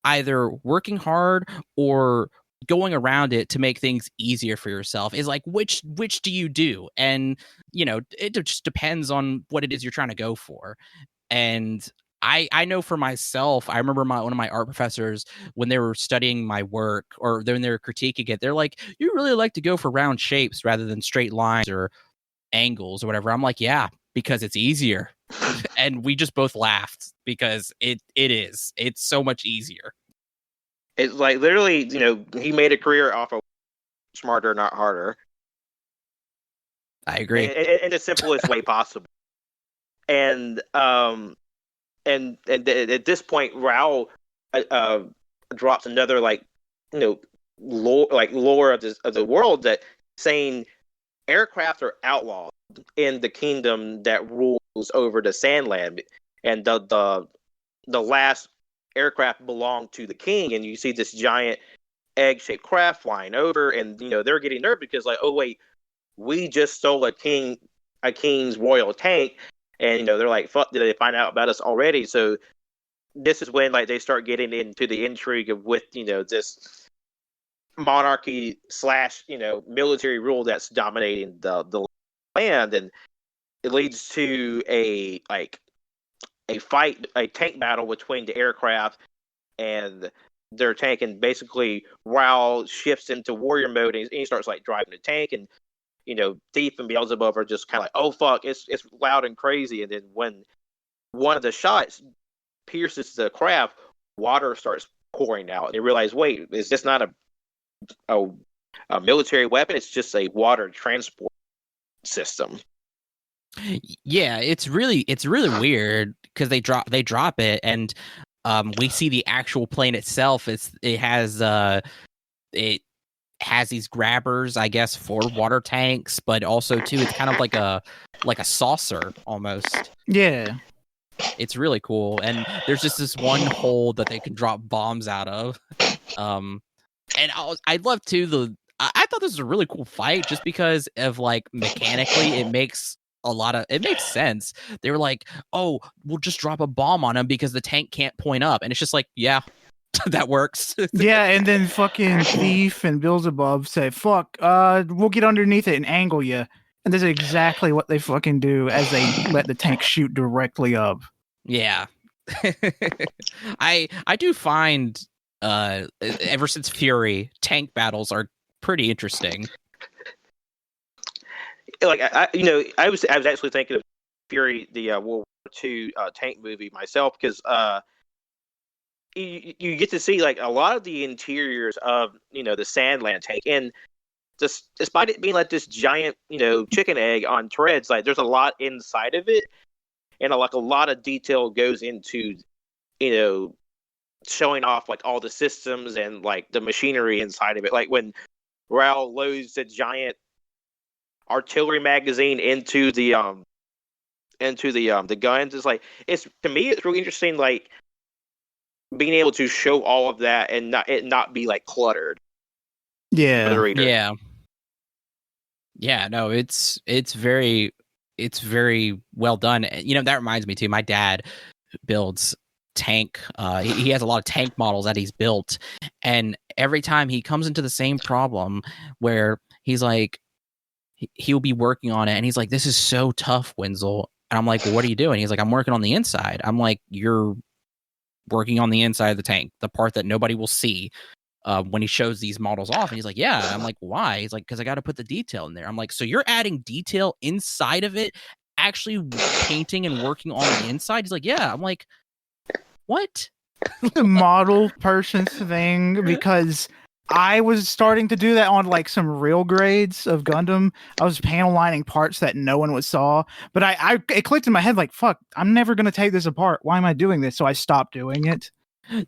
either working hard or going around it to make things easier for yourself is like which do you do? And it just depends on what it is you're trying to go for. And I know for myself, I remember one of my art professors, when they were studying my work or when they were critiquing it, they're like, you really like to go for round shapes rather than straight lines or angles or whatever. I'm like, yeah, because it's easier. And we just both laughed because it's so much easier. It's like literally, he made a career off of smarter, not harder. I agree. In the simplest way possible. And at this point, Raul drops another lore of the world, that saying aircraft are outlawed in the kingdom that rules over the Sandland, and the last aircraft belonged to the king, and you see this giant egg-shaped craft flying over, and they're getting nervous because like, oh wait, we just stole a king's royal tank, and they're like, fuck, did they find out about us already? So this is when like they start getting into the intrigue of with this monarchy / military rule that's dominating the land, and it leads to a tank battle between the aircraft and their tank, and basically Raoul shifts into warrior mode, and he starts like driving the tank, and Thief and Beelzebub are just kind of like, oh fuck, it's loud and crazy, and then when one of the shots pierces the craft, water starts pouring out, and they realize, wait, is this not a military weapon? It's just a water transport system. Yeah, it's really weird because they drop it, and we see the actual plane itself. It has these grabbers, I guess, for water tanks, but also too, it's kind of like a saucer almost. Yeah, it's really cool, and there's just this one hole that they can drop bombs out of. And I'd love to I thought this was a really cool fight just because of like mechanically it makes sense. They were like, oh, we'll just drop a bomb on him because the tank can't point up, and it's just like, yeah, that works. Yeah, and then fucking Thief and Beelzebub say, fuck, we'll get underneath it and angle you. And that's exactly what they fucking do as they let the tank shoot directly up. Yeah. I do find ever since Fury, tank battles are pretty interesting. Like I was actually thinking of Fury, the World War II tank movie myself, because you get to see like a lot of the interiors of the Sandland tank, and just despite it being like this giant chicken egg on threads, like there's a lot inside of it, and like a lot of detail goes into showing off like all the systems and like the machinery inside of it. Like when Raoul loads the giant artillery magazine into the guns, to me it's really interesting, like being able to show all of that and not be like cluttered. Yeah. For the reader. Yeah, no, it's very well done. That reminds me too, my dad builds tank, he has a lot of tank models that he's built, and every time he comes into the same problem where he's like, he'll be working on it and he's like, this is so tough, Wenzel, and I'm like, well, what are you doing? He's like, I'm working on the inside. I'm like, you're working on the inside of the tank, the part that nobody will see. When he shows these models off, and he's like, yeah. I'm like, why? He's like, because I got to put the detail in there. I'm like, so you're adding detail inside of it, actually painting and working on the inside? He's like, yeah. I'm like, what? The model person's thing, because I was starting to do that on like some real grades of Gundam. I was panel lining parts that no one saw, but it clicked in my head like, fuck, I'm never gonna take this apart. Why am I doing this? So I stopped doing it.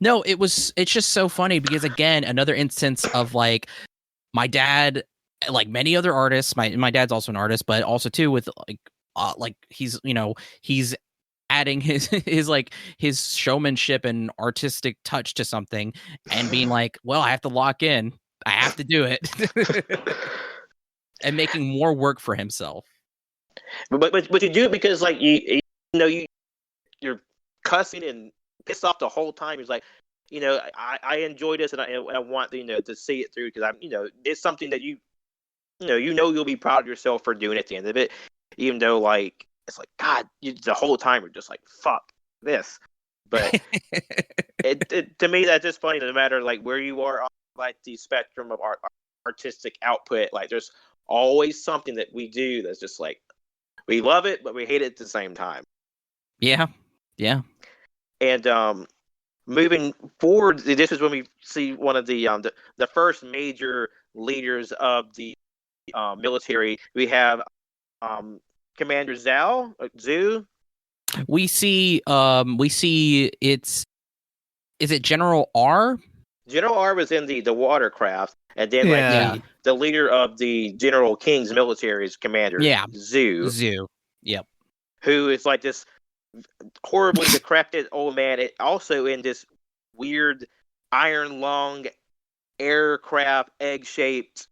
No, it's just so funny because, again, another instance of like my dad, like many other artists, my dad's also an artist, but also too with like he's adding his showmanship and artistic touch to something and being like, well, I have to lock in, I have to do it, and making more work for himself. But you do it because like you're cussing and pissed off the whole time. He's like, I enjoy this, and I want to see it through, because I'm it's something that you'll be proud of yourself for doing at the end of it, even though like it's like, God, the whole time you're just like, fuck this. But to me that's just funny. No matter like where you are on like the spectrum of artistic output, like there's always something that we do that's just like, we love it but we hate it at the same time. Yeah. And moving forward, this is when we see one of the first major leaders of the military. We have Commander Zhu. We see is it General R? General R was in the watercraft, and then like the leader of the General King's military's commander, Zoo. Yep. Who is like this horribly decrepit old man. It also in this weird iron lung aircraft egg shaped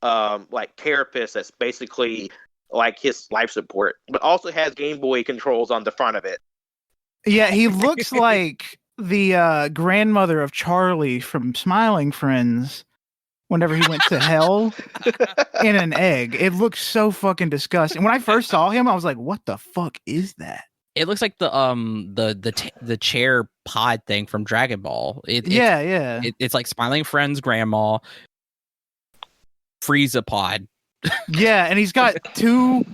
like carapace that's basically like his life support, but also has Game Boy controls on the front of it. Yeah, he looks like the grandmother of Charlie from Smiling Friends whenever he went to hell in an egg. It looks so fucking disgusting. When I first saw him, I was like, what the fuck is that? It looks like the chair pod thing from Dragon Ball. It's like Smiling Friends grandma Frieza pod. Yeah, and he's got 2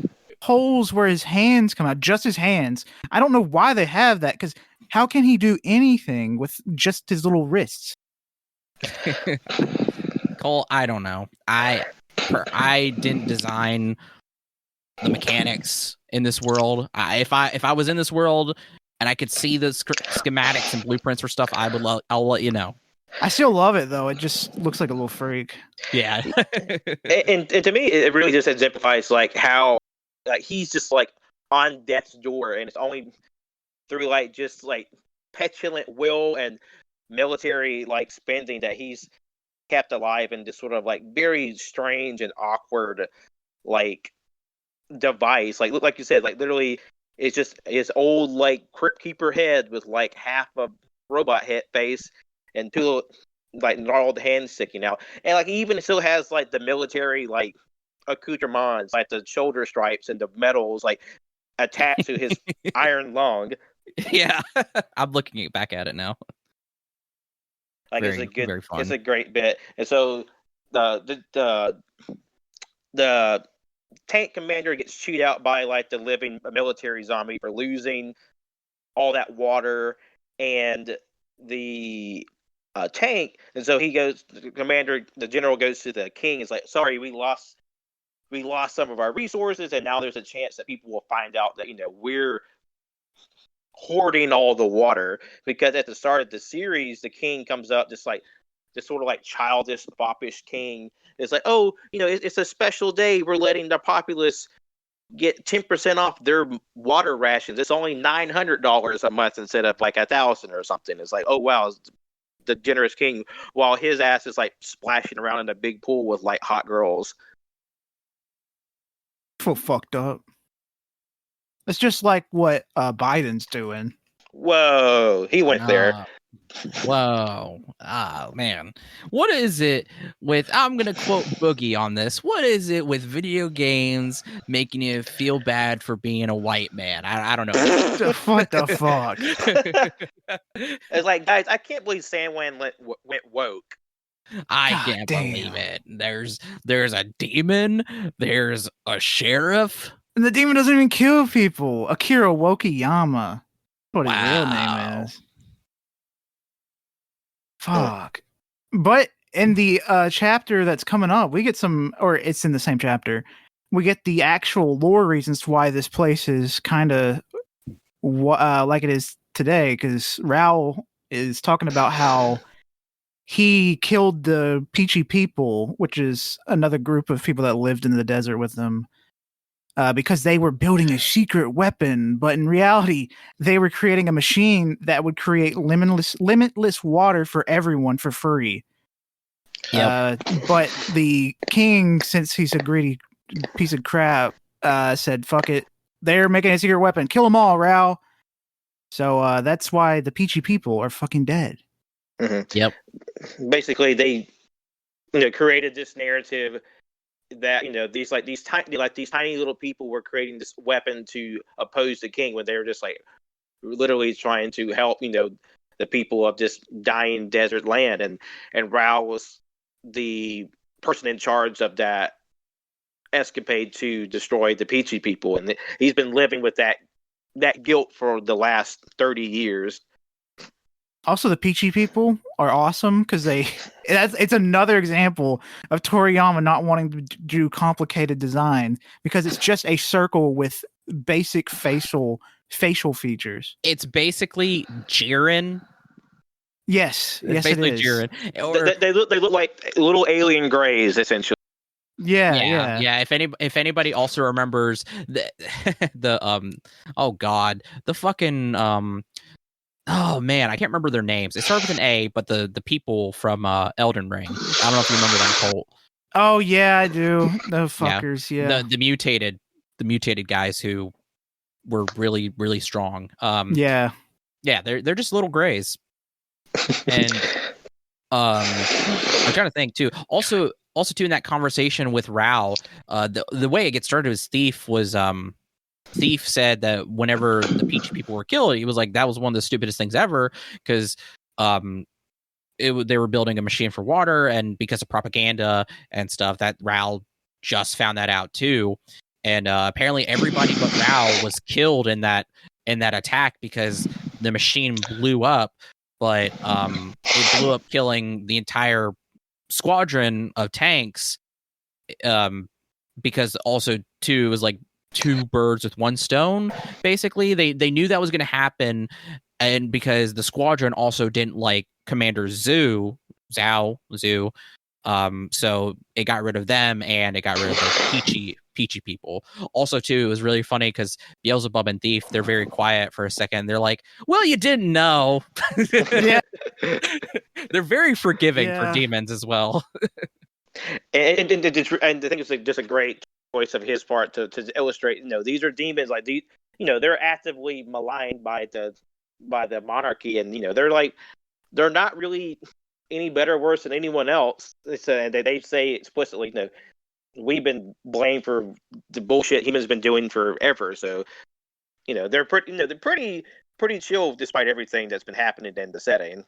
holes where his hands come out, just his hands. I don't know why they have that, because how can he do anything with just his little wrists? Cole, I don't know. I didn't design the mechanics in this world. If I was in this world and I could see the schematics and blueprints for stuff, I'll let you know. I still love it though. It just looks like a little freak. Yeah. and to me, it really just exemplifies like how like he's just like on death's door, and it's only through like just like petulant will and military like spending that he's kept alive in this sort of like very strange and awkward like device. Like you said, like literally it's just his old like crypt keeper head with like half a robot head face and 2 like gnarled hands sticking out, and like he even still has like the military like accoutrements, like the shoulder stripes and the medals like attached to his iron lung. Yeah, I'm looking back at it now. Like it's a great bit, and so the tank commander gets chewed out by like the living military zombie for losing all that water and the tank, and so he goes. The general goes to the king. Is like, sorry, we lost some of our resources, and now there's a chance that people will find out that we're hoarding all the water, because at the start of the series, the king comes up just like this sort of like childish, foppish king. It's like, oh, it's a special day. We're letting the populace get 10% off their water rations. It's only $900 a month instead of like $1,000 or something. It's like, oh wow, the generous king, while his ass is like splashing around in a big pool with like hot girls. So fucked up. It's just like what Biden's doing. Whoa, he went there. Whoa. Oh, man. What is it with, I'm going to quote Boogie on this. What is it with video games making you feel bad for being a white man? I don't know. What the fuck? It's like, guys, I can't believe Sandland went woke. I can't believe it. There's a demon. There's a sheriff. And the demon doesn't even kill people. Akira Toriyama. What his real name is. Fuck. But in the chapter that's coming up, we get some, or it's in the same chapter, we get the actual lore reasons why this place is kind of like it is today, because Raoul is talking about how he killed the Peachy people, which is another group of people that lived in the desert with them, because they were building a secret weapon, but in reality, they were creating a machine that would create limitless water for everyone for free. Yep. But the king, since he's a greedy piece of crap, said, fuck it. They're making a secret weapon. Kill them all, Rao. So that's why the Peachy people are fucking dead. Mm-hmm. Yep. Basically, they created this narrative that these tiny little people were creating this weapon to oppose the king, when they were just like literally trying to help the people of this dying desert land, and Rao was the person in charge of that escapade to destroy the Peachy people, and he's been living with that guilt for the last 30 years. Also, the Peachy people are awesome because it's another example of Toriyama not wanting to do complicated design, because it's just a circle with basic facial features. It's basically Jiren Yes, It's yes, it basically is. Jiren. Or, They look like little alien greys, essentially. yeah. If anybody also remembers oh god, the fucking oh man, I can't remember their names. It started with an A, but the people from Elden Ring. I don't know if you remember them, Colt. Oh yeah, I do. The fuckers, yeah. The mutated guys who were really, really strong. Yeah. Yeah, they're just little grays. And I'm trying to think too. Also too, in that conversation with Rao, the way it gets started was Thief said that whenever the Peach people were killed, he was like, that was one of the stupidest things ever, because they were building a machine for water, and because of propaganda and stuff, that Rao just found that out too. And apparently everybody but Rao was killed in that attack because the machine blew up, but it blew up, killing the entire squadron of tanks, because also too, it was like two birds with one stone. Basically, they knew that was going to happen, and because the squadron also didn't like Commander Zhao, so it got rid of them, and it got rid of the peachy people. Also too, it was really funny because Beelzebub and Thief, they're very quiet for a second. They're like, well, you didn't know. Yeah. They're very forgiving for demons as well. and I think it's just a great choice of his part to illustrate, these are demons, like these, they're actively maligned by the monarchy, and they're not really any better or worse than anyone else. They say explicitly, we've been blamed for the bullshit humans been doing forever. So, they're pretty chill despite everything that's been happening in the setting.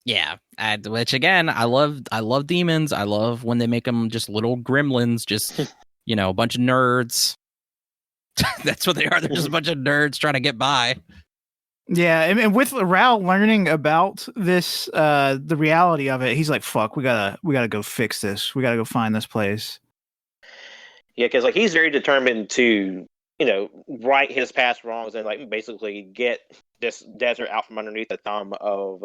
Yeah, which again, I love demons. I love when they make them just little gremlins, just a bunch of nerds. That's what they are. They're just a bunch of nerds trying to get by. Yeah, and with Rao learning about this, the reality of it, he's like, "Fuck, we gotta go fix this. We gotta go find this place." Yeah, because he's very determined to, right his past wrongs and basically get this desert out from underneath the thumb of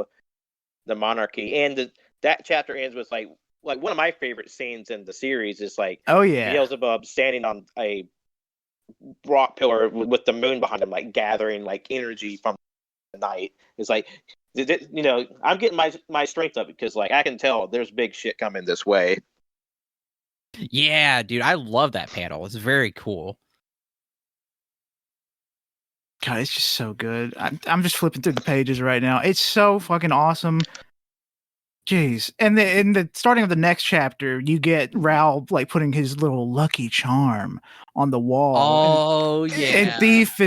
the monarchy. And that chapter ends with like one of my favorite scenes in the series is oh yeah, Beelzebub standing on a rock pillar with the moon behind him, gathering energy from the night. It's I'm getting my strength up because I can tell there's big shit coming this way. Yeah, dude, I love that panel. It's very cool. God, it's just so good. I'm just flipping through the pages right now. It's so fucking awesome. Jeez. And in the starting of the next chapter, you get Rao putting his little lucky charm on the wall. Oh, yeah. And Thief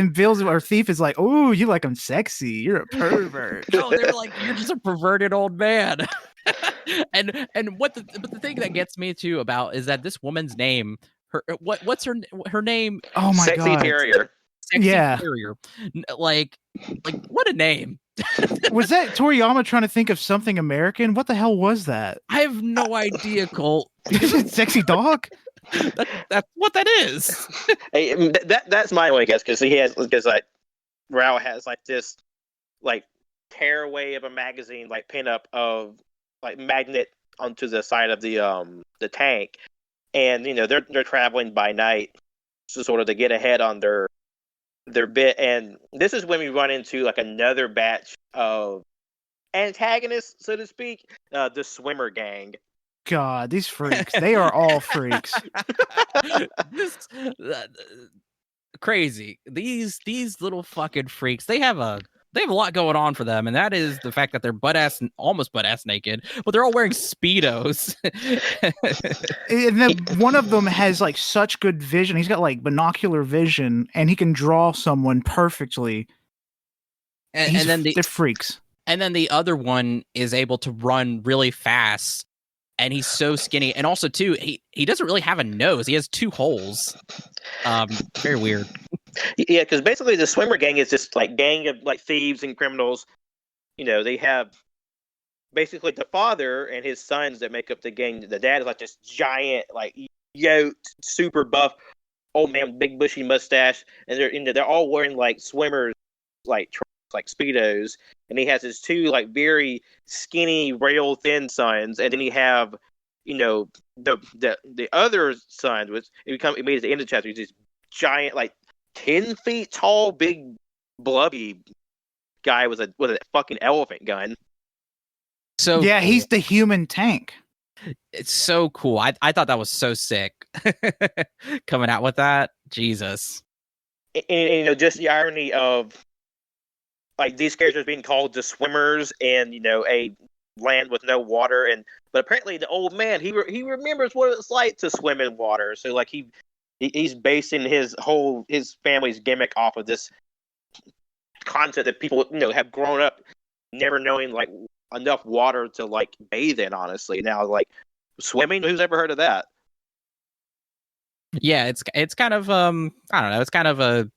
is like, "Oh, you like him sexy. You're a pervert." No, they're like, "You're just a perverted old man." and the thing that gets me too about is that this woman's name, what's her name? Oh my Sexy God. Terrier. Sexy Terrier. Like what a name. Was that Toriyama trying to think of something American? What the hell was that? I have no idea, Colt. Sexy dog? That's what that is. Hey, that's my only guess because Rao has this tearaway of a magazine pinup of magnet onto the side of the tank, and they're traveling by night so sort of to get ahead on their bit, and this is when we run into another batch of antagonists, so to speak, the swimmer gang. God, these freaks, they are all freaks. Crazy. These little fucking freaks, they have a lot going on for them, and that is the fact that they're almost butt ass naked, but they're all wearing Speedos. And then one of them has such good vision. He's got binocular vision, and he can draw someone perfectly. And then they're freaks. And then the other one is able to run really fast, and he's so skinny. And also too, he doesn't really have a nose. He has two holes. Very weird. Yeah, because basically the swimmer gang is just gang of thieves and criminals. They have basically the father and his sons that make up the gang. The dad is this giant, yoked, super buff old man, big bushy mustache, and they're all wearing swimmers like speedos, and he has his two like very skinny, rail thin sons, and then you have, the other son was it made it to the end of the chapter. He's this giant, like 10 feet tall, big blubby guy with a fucking elephant gun. So yeah, he's the human tank. It's so cool. I thought that was so sick. Coming out with that, Jesus. And just the irony of like these characters being called the swimmers, and a land with no water, but apparently the old man he remembers what it's like to swim in water. So like he's basing his family's gimmick off of this concept that people have grown up never knowing like enough water to like bathe in. Honestly, now like swimming, who's ever heard of that? Yeah, it's kind of I don't know. It's kind of a,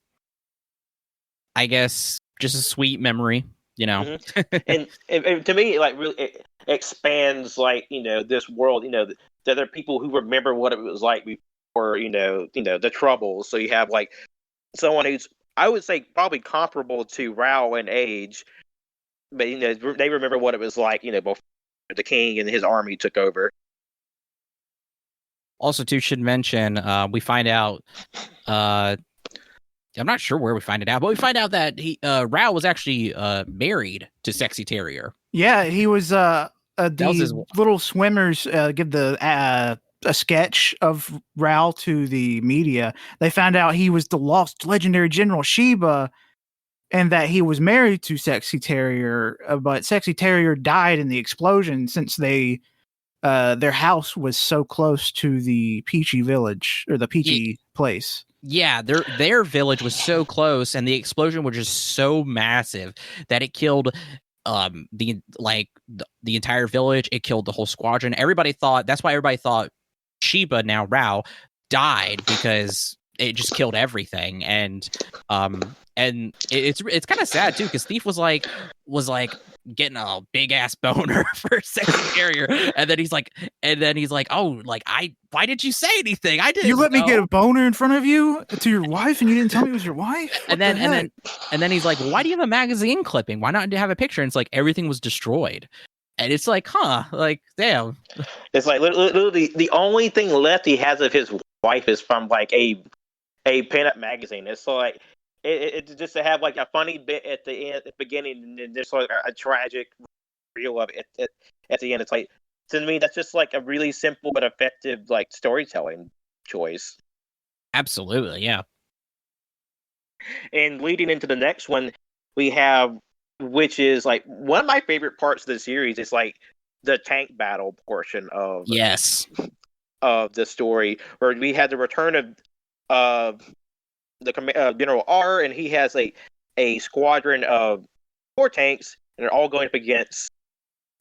I guess, just a sweet memory, Mm-hmm. and to me, like really, it expands like this world. That there are people who remember what it was like before the troubles. So you have like someone who's, I would say, probably comparable to Rao in age, but they remember what it was like before the king and his army took over. Also, too, should mention we find out. I'm not sure where we find it out, but we find out that Rao was actually married to Sexy Terrier. Yeah, he was the his... little swimmers give a sketch of Rao to the media. They found out he was the lost legendary General Sheba, and that he was married to Sexy Terrier, but Sexy Terrier died in the explosion since their house was so close to the Peachy village, or the Peachy place. Yeah, their village was so close, and the explosion was just so massive that it killed the entire village. It killed the whole squadron. That's why everybody thought Sheba, now Rao, died, because it just killed everything. And it's kind of sad too, because Thief was like getting a big ass boner for Sexy Terrier, and then he's like, oh, like why did you say anything? I didn't. You let me get a boner in front of you to your wife, and you didn't tell me it was your wife. And then he's like, well, why do you have a magazine clipping? Why not have a picture? And it's like everything was destroyed. And it's like, like, damn. It's like literally the only thing left he has of his wife is from like a pinup magazine. It's like it just to have like a funny bit at the end, at the beginning, and then just like a tragic reel of it at the end. It's like, to me, that's just like a really simple but effective like storytelling choice. Absolutely, yeah. And leading into the next one, we have, which is like one of my favorite parts of the series, is like the tank battle portion of the story, where we had the return of the General R, and he has a squadron of 4 tanks, and they're all going up against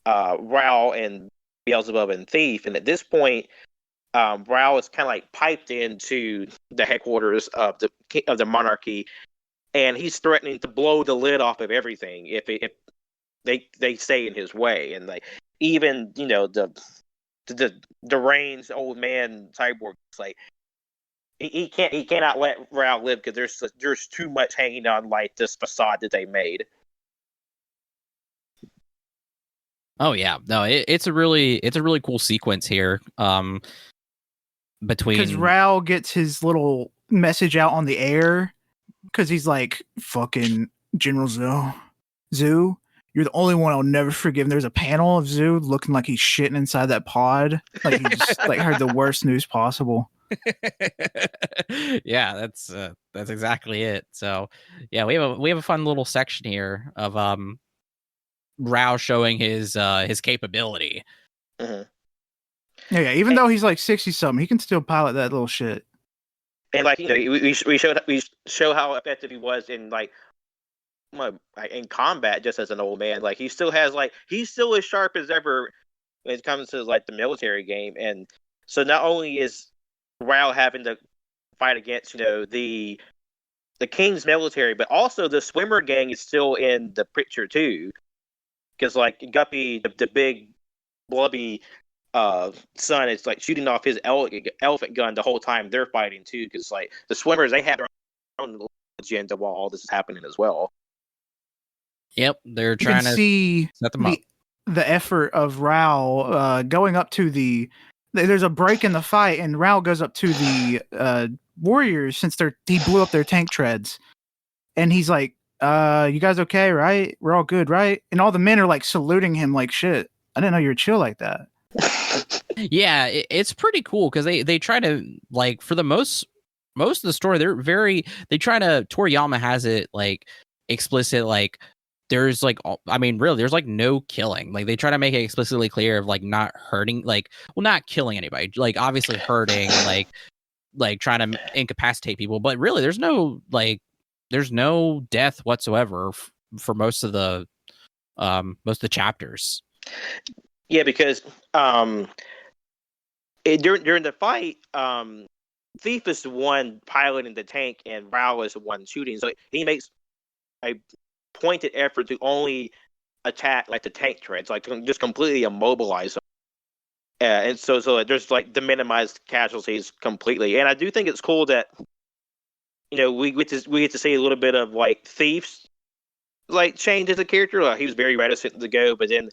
Rao and Beelzebub and Thief. And at this point, Rao is kind of like piped into the headquarters of the monarchy, and he's threatening to blow the lid off of everything if they stay in his way. And like even the deranged old man cyborg is like, he cannot let Rao live, because there's too much hanging on like this facade that they made. Oh yeah, no, it's a really cool sequence here. Because Rao gets his little message out on the air, because he's like, fucking General Zoo, you're the only one I'll never forgive. And there's a panel of Zoo looking like he's shitting inside that pod, like he just like heard the worst news possible. Yeah, that's exactly it. So yeah, we have a fun little section here of Rao showing his capability. Mm-hmm. Yeah, even though he's like 60 something, he can still pilot that little shit. And like we show how effective he was in in combat, just as an old man. Like he's still as sharp as ever when it comes to like the military game. And so not only is Rao having to fight against the king's military, but also the swimmer gang is still in the picture too, because like Guppy, the big blubby son, is like shooting off his elephant gun the whole time they're fighting too, because like the swimmers, they have their own agenda while all this is happening as well. Yep, they're You trying can to see set them up. the effort of Rao going up to the. There's a break in the fight, and Rao goes up to the warriors since he blew up their tank treads, and he's like, "You guys okay, right? We're all good, right?" And all the men are like saluting him like shit. I didn't know you were chill like that. Yeah, it's pretty cool because they try to, like, for the most of the story, they try to, Toriyama has it like explicit, like there's like, I mean, really, there's like no killing. Like they try to make it explicitly clear of like not hurting, like, well, not killing anybody, like obviously hurting, like trying to incapacitate people, but really there's no death whatsoever for most of the chapters. Yeah, because during the fight, Thief is the one piloting the tank, and Rao is the one shooting. So he makes a pointed effort to only attack like the tank treads, like to just completely immobilize them. And so there's like to minimize casualties completely. And I do think it's cool that we get to see a little bit of like Thief's like change as a character. Like, he was very reticent to go, but then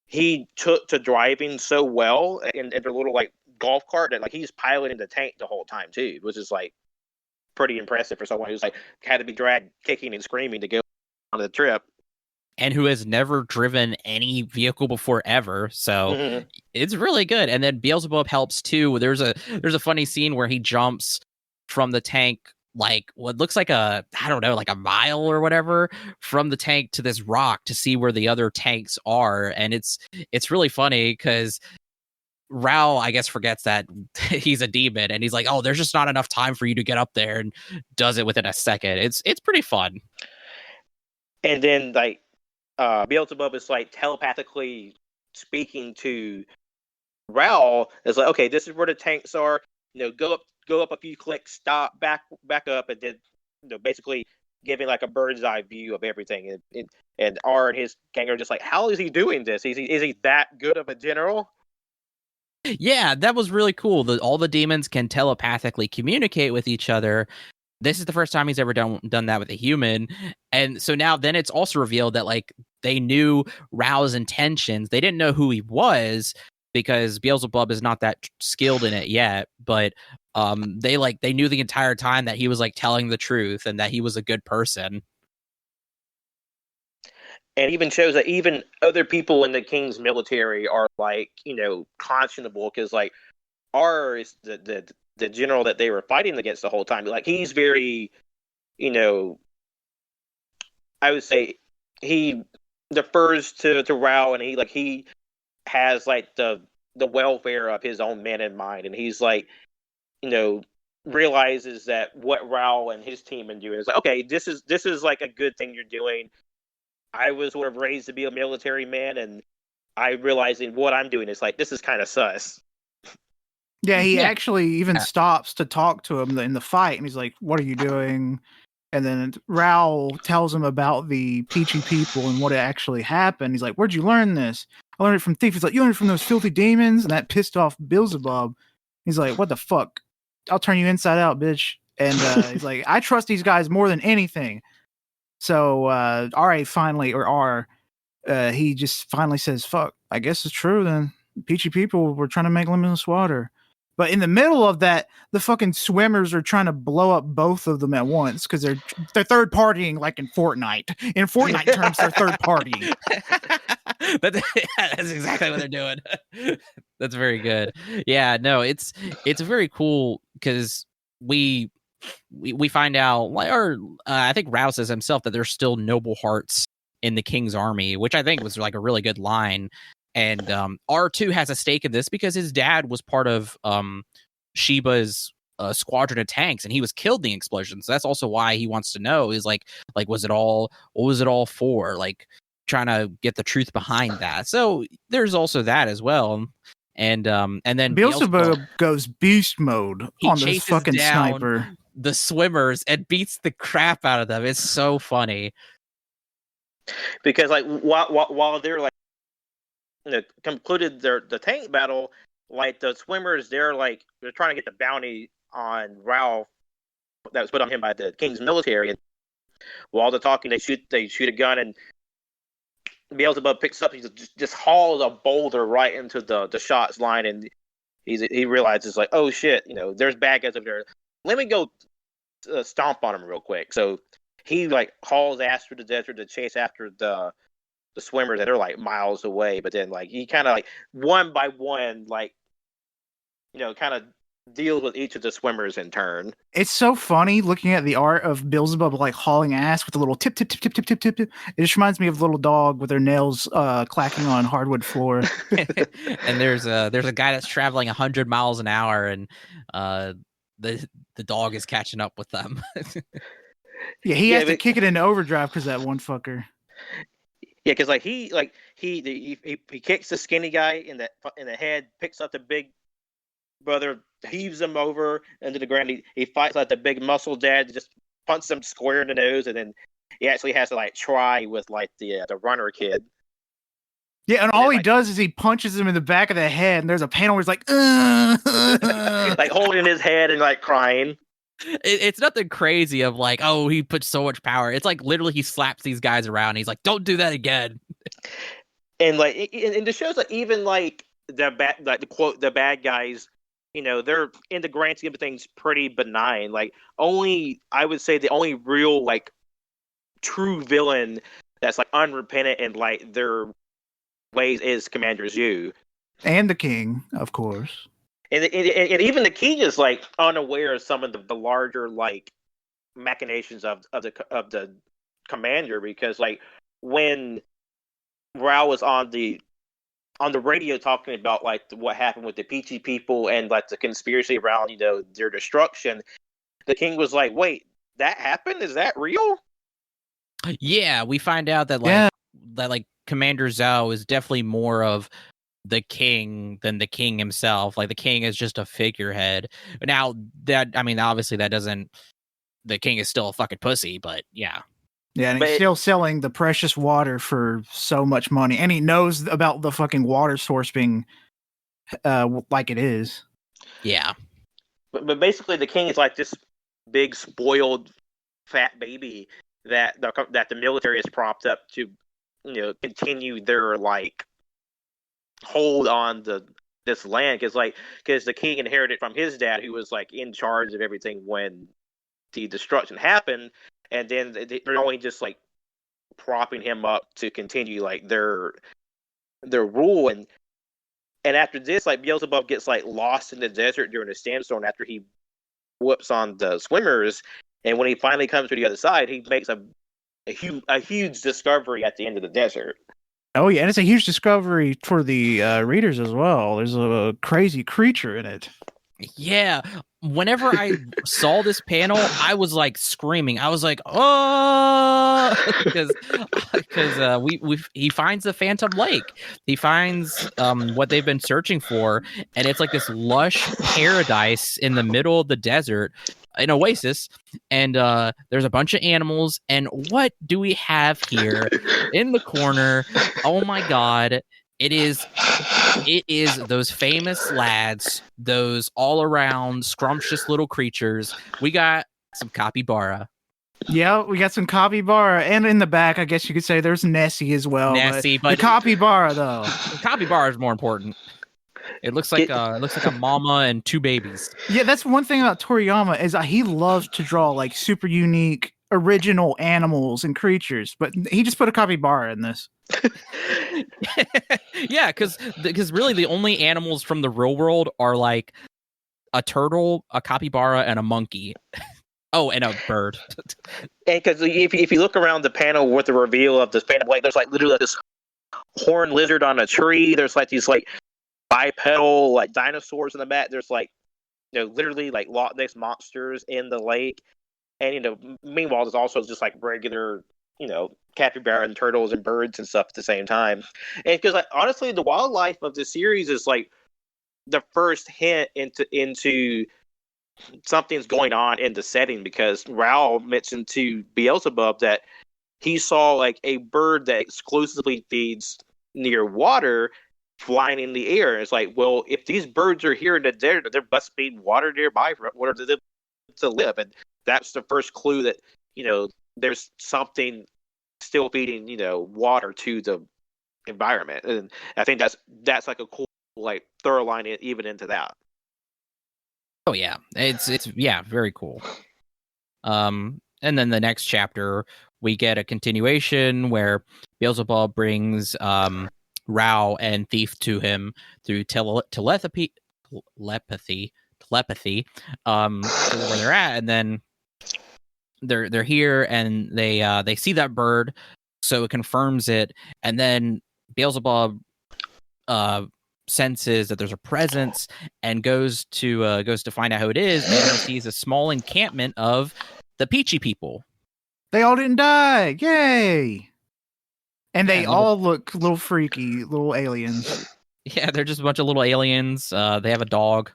he took to driving so well in their little like golf cart that like he's piloting the tank the whole time too, which is like pretty impressive for someone who's like had to be dragged kicking and screaming to go on the trip, and who has never driven any vehicle before ever. So it's really good. And then Beelzebub helps too. There's a funny scene where he jumps from the tank, like what looks like I don't know, like a mile or whatever from the tank to this rock to see where the other tanks are. And it's really funny because Rao, I guess, forgets that he's a demon, and he's like, "Oh, there's just not enough time for you to get up there," and does it within a second. It's pretty fun. And then like Beelzebub is like telepathically speaking to Rao. It's like, okay, this is where the tanks are. Go up a few clicks, stop, back up, and then basically giving like a bird's eye view of everything. And R and his gang are just like, how is he doing this? Is he that good of a general? Yeah, that was really cool. All the demons can telepathically communicate with each other. This is the first time he's ever done that with a human. And so now then it's also revealed that like they knew Rao's intentions. They didn't know who he was because Beelzebub is not that skilled in it yet, but they knew the entire time that he was like telling the truth and that he was a good person. And even shows that even other people in the king's military are like, conscionable, because like R is the general that they were fighting against the whole time. Like he's very, I would say he defers to Rao, and he has like the welfare of his own men in mind, and he's like, realizes that what Rao and his team are doing is like, okay, this is like a good thing you're doing. I was sort of raised to be a military man, and I realizing what I'm doing is like, this is kind of sus. Yeah, he actually even stops to talk to him in the fight, and he's like, "What are you doing?" And then Rao tells him about the Peachy people and what actually happened. He's like, "Where'd you learn this?" "I learned it from Thief." He's like, "You learned it from those filthy demons?" And that pissed off Beelzebub. He's like, "What the fuck? I'll turn you inside out, bitch." And he's like, "I trust these guys more than anything." So R he just finally says, "Fuck, I guess it's true then. Peachy people were trying to make limitless water." But in the middle of that, the fucking swimmers are trying to blow up both of them at once because they're third partying like in Fortnite. In Fortnite terms, they're third partying. That's exactly what they're doing. That's very good. Yeah, no, it's very cool because we find out, or I think Rao says himself that there's still noble hearts in the king's army, which I think was like a really good line. And R2 has a stake in this because his dad was part of Shiba's squadron of tanks, and he was killed in the explosion. So that's also why he wants to know is like what was it all for? Like trying to get the truth behind that. So there's also that as well. And then Beelzebub goes beast mode on this fucking sniper. The swimmers and beats the crap out of them. It's so funny because like while they're like concluded the tank battle, like the swimmers they're trying to get the bounty on Ralph that was put on him by the king's military, and while they're talking they shoot a gun, and Beelzebub picks up, he just hauls a boulder right into the shots line, and he realizes like, oh shit, there's bad guys up there. Let me go stomp on him real quick. So he like hauls ass through the desert to chase after the swimmers, and they're like miles away. But then like he kind of like one by one like kind of deals with each of the swimmers in turn. It's so funny looking at the art of Beelzebub like hauling ass with a little tip tip tip tip tip tip tip tip. It just reminds me of a little dog with their nails clacking on hardwood floor. And there's a guy that's traveling 100 miles an hour, and the dog is catching up with them. Yeah, he has to kick it into overdrive because that one fucker. Yeah, because like he kicks the skinny guy in the head, picks up the big brother, heaves him over into the ground. He fights like the big muscle dad, just punches him square in the nose, and then he actually has to like try with like the runner kid. Yeah, and all he does is he punches him in the back of the head, and there's a panel where he's like, like holding his head and like crying. It's nothing crazy of like, oh, he puts so much power. It's like literally he slaps these guys around. And he's like, don't do that again. And like, and the show's like even like the bad guys, they're in the grand scheme of things pretty benign. Like I would say the only real like true villain that's like unrepentant and like their ways is Commander Zoo. And the king, of course. And even the king is like unaware of some of the larger like machinations of the commander, because like when Rao was on the radio talking about like what happened with the Peachy people and like the conspiracy around their destruction, the king was like, "Wait, that happened? Is that real?" Yeah, we find out that like Commander Zhao is definitely more of the king than the king himself. Like the king is just a figurehead. Now that, I mean, obviously that doesn't, the king is still a fucking pussy, but yeah. Yeah, and he's still selling the precious water for so much money, and he knows about the fucking water source being like it is. Yeah. But basically the king is like this big spoiled fat baby that the military has propped up to continue their like hold on this land, because the king inherited from his dad, who was like in charge of everything when the destruction happened, and then they're only just like propping him up to continue like their rule. And after this, like Beelzebub gets like lost in the desert during a sandstorm after he whoops on the swimmers, and when he finally comes to the other side, he makes a huge discovery at the end of the desert. Oh yeah, and it's a huge discovery for the readers as well. There's a crazy creature in it. Yeah, whenever I saw this panel, I was like screaming. I was like, "Oh!" because he finds the Phantom Lake. He finds what they've been searching for, and it's like this lush paradise in the middle of the desert, an oasis, and there's a bunch of animals. And what do we have here in the corner? Oh my god! It is those famous lads, those all around scrumptious little creatures. We got some capybara. Yeah, we got some capybara, and in the back, I guess you could say there's Nessie as well. Nessie, but the capybara though, the capybara is more important. It looks like a mama and two babies. Yeah, that's one thing about Toriyama is he loves to draw like super unique, original animals and creatures, but he just put a capybara in this. Yeah, because really the only animals from the real world are like a turtle, a capybara, and a monkey. Oh, and a bird. And because if you look around the panel with the reveal of this Phantom Lake, there's like literally this horned lizard on a tree. There's like these like bipedal like dinosaurs in the back. There's like literally like Loch Ness monsters in the lake. And meanwhile there's also just like regular capybara and turtles and birds and stuff at the same time. And because like honestly the wildlife of the series is like the first hint into something's going on in the setting, because Raoul mentioned to Beelzebub that he saw like a bird that exclusively feeds near water flying in the air. And it's like, well, if these birds are here in the desert, there must be water nearby for where they live to live. And that's the first clue that there's something still feeding water to the environment, and I think that's like a cool like thorough line even into that. Oh yeah, it's very cool. And then the next chapter we get a continuation where Beelzebub brings Rao and Thief to him through telepathy where they're at, and then they're here and they see that bird, so it confirms it, and then Beelzebub senses that there's a presence and goes to find out who it is, and he sees a small encampment of the Peachy people. They all didn't die. Yay! And they all look little freaky, little aliens. Yeah, they're just a bunch of little aliens. They have a dog.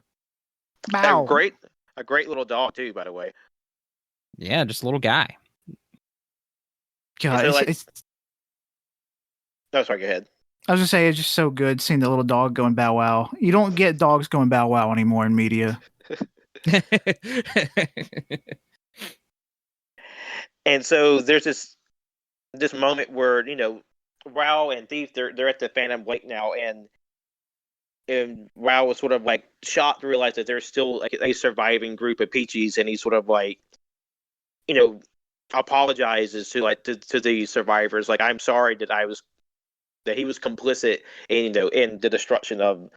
Bow. A great little dog too, by the way. Yeah, just a little guy. God, so no, sorry, go ahead. I was gonna say it's just so good seeing the little dog going bow wow. You don't get dogs going bow wow anymore in media. And so there's this moment where Rao and Thief they're at the Phantom Lake now, and Rao was sort of like shocked to realize that there's still like a surviving group of Peachies, and he sort of like apologizes to the survivors, like, I'm sorry that he was complicit in in the destruction of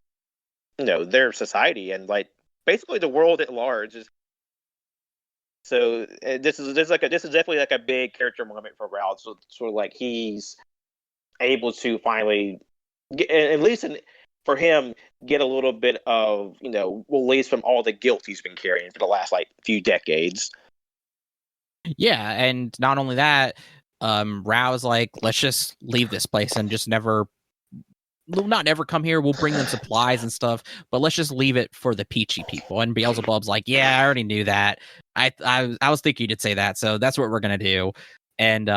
their society and like basically the world at large. So this is definitely like a big character moment for Rao. So sort of like he's able to finally get, at least for him, get a little bit of release from all the guilt he's been carrying for the last like few decades. Yeah, and not only that, Rao's like, let's just leave this place and just never come here. We'll bring them supplies and stuff, but let's just leave it for the Peachy people. And Beelzebub's like, yeah, I already knew that. I was thinking you'd say that, so that's what we're gonna do. And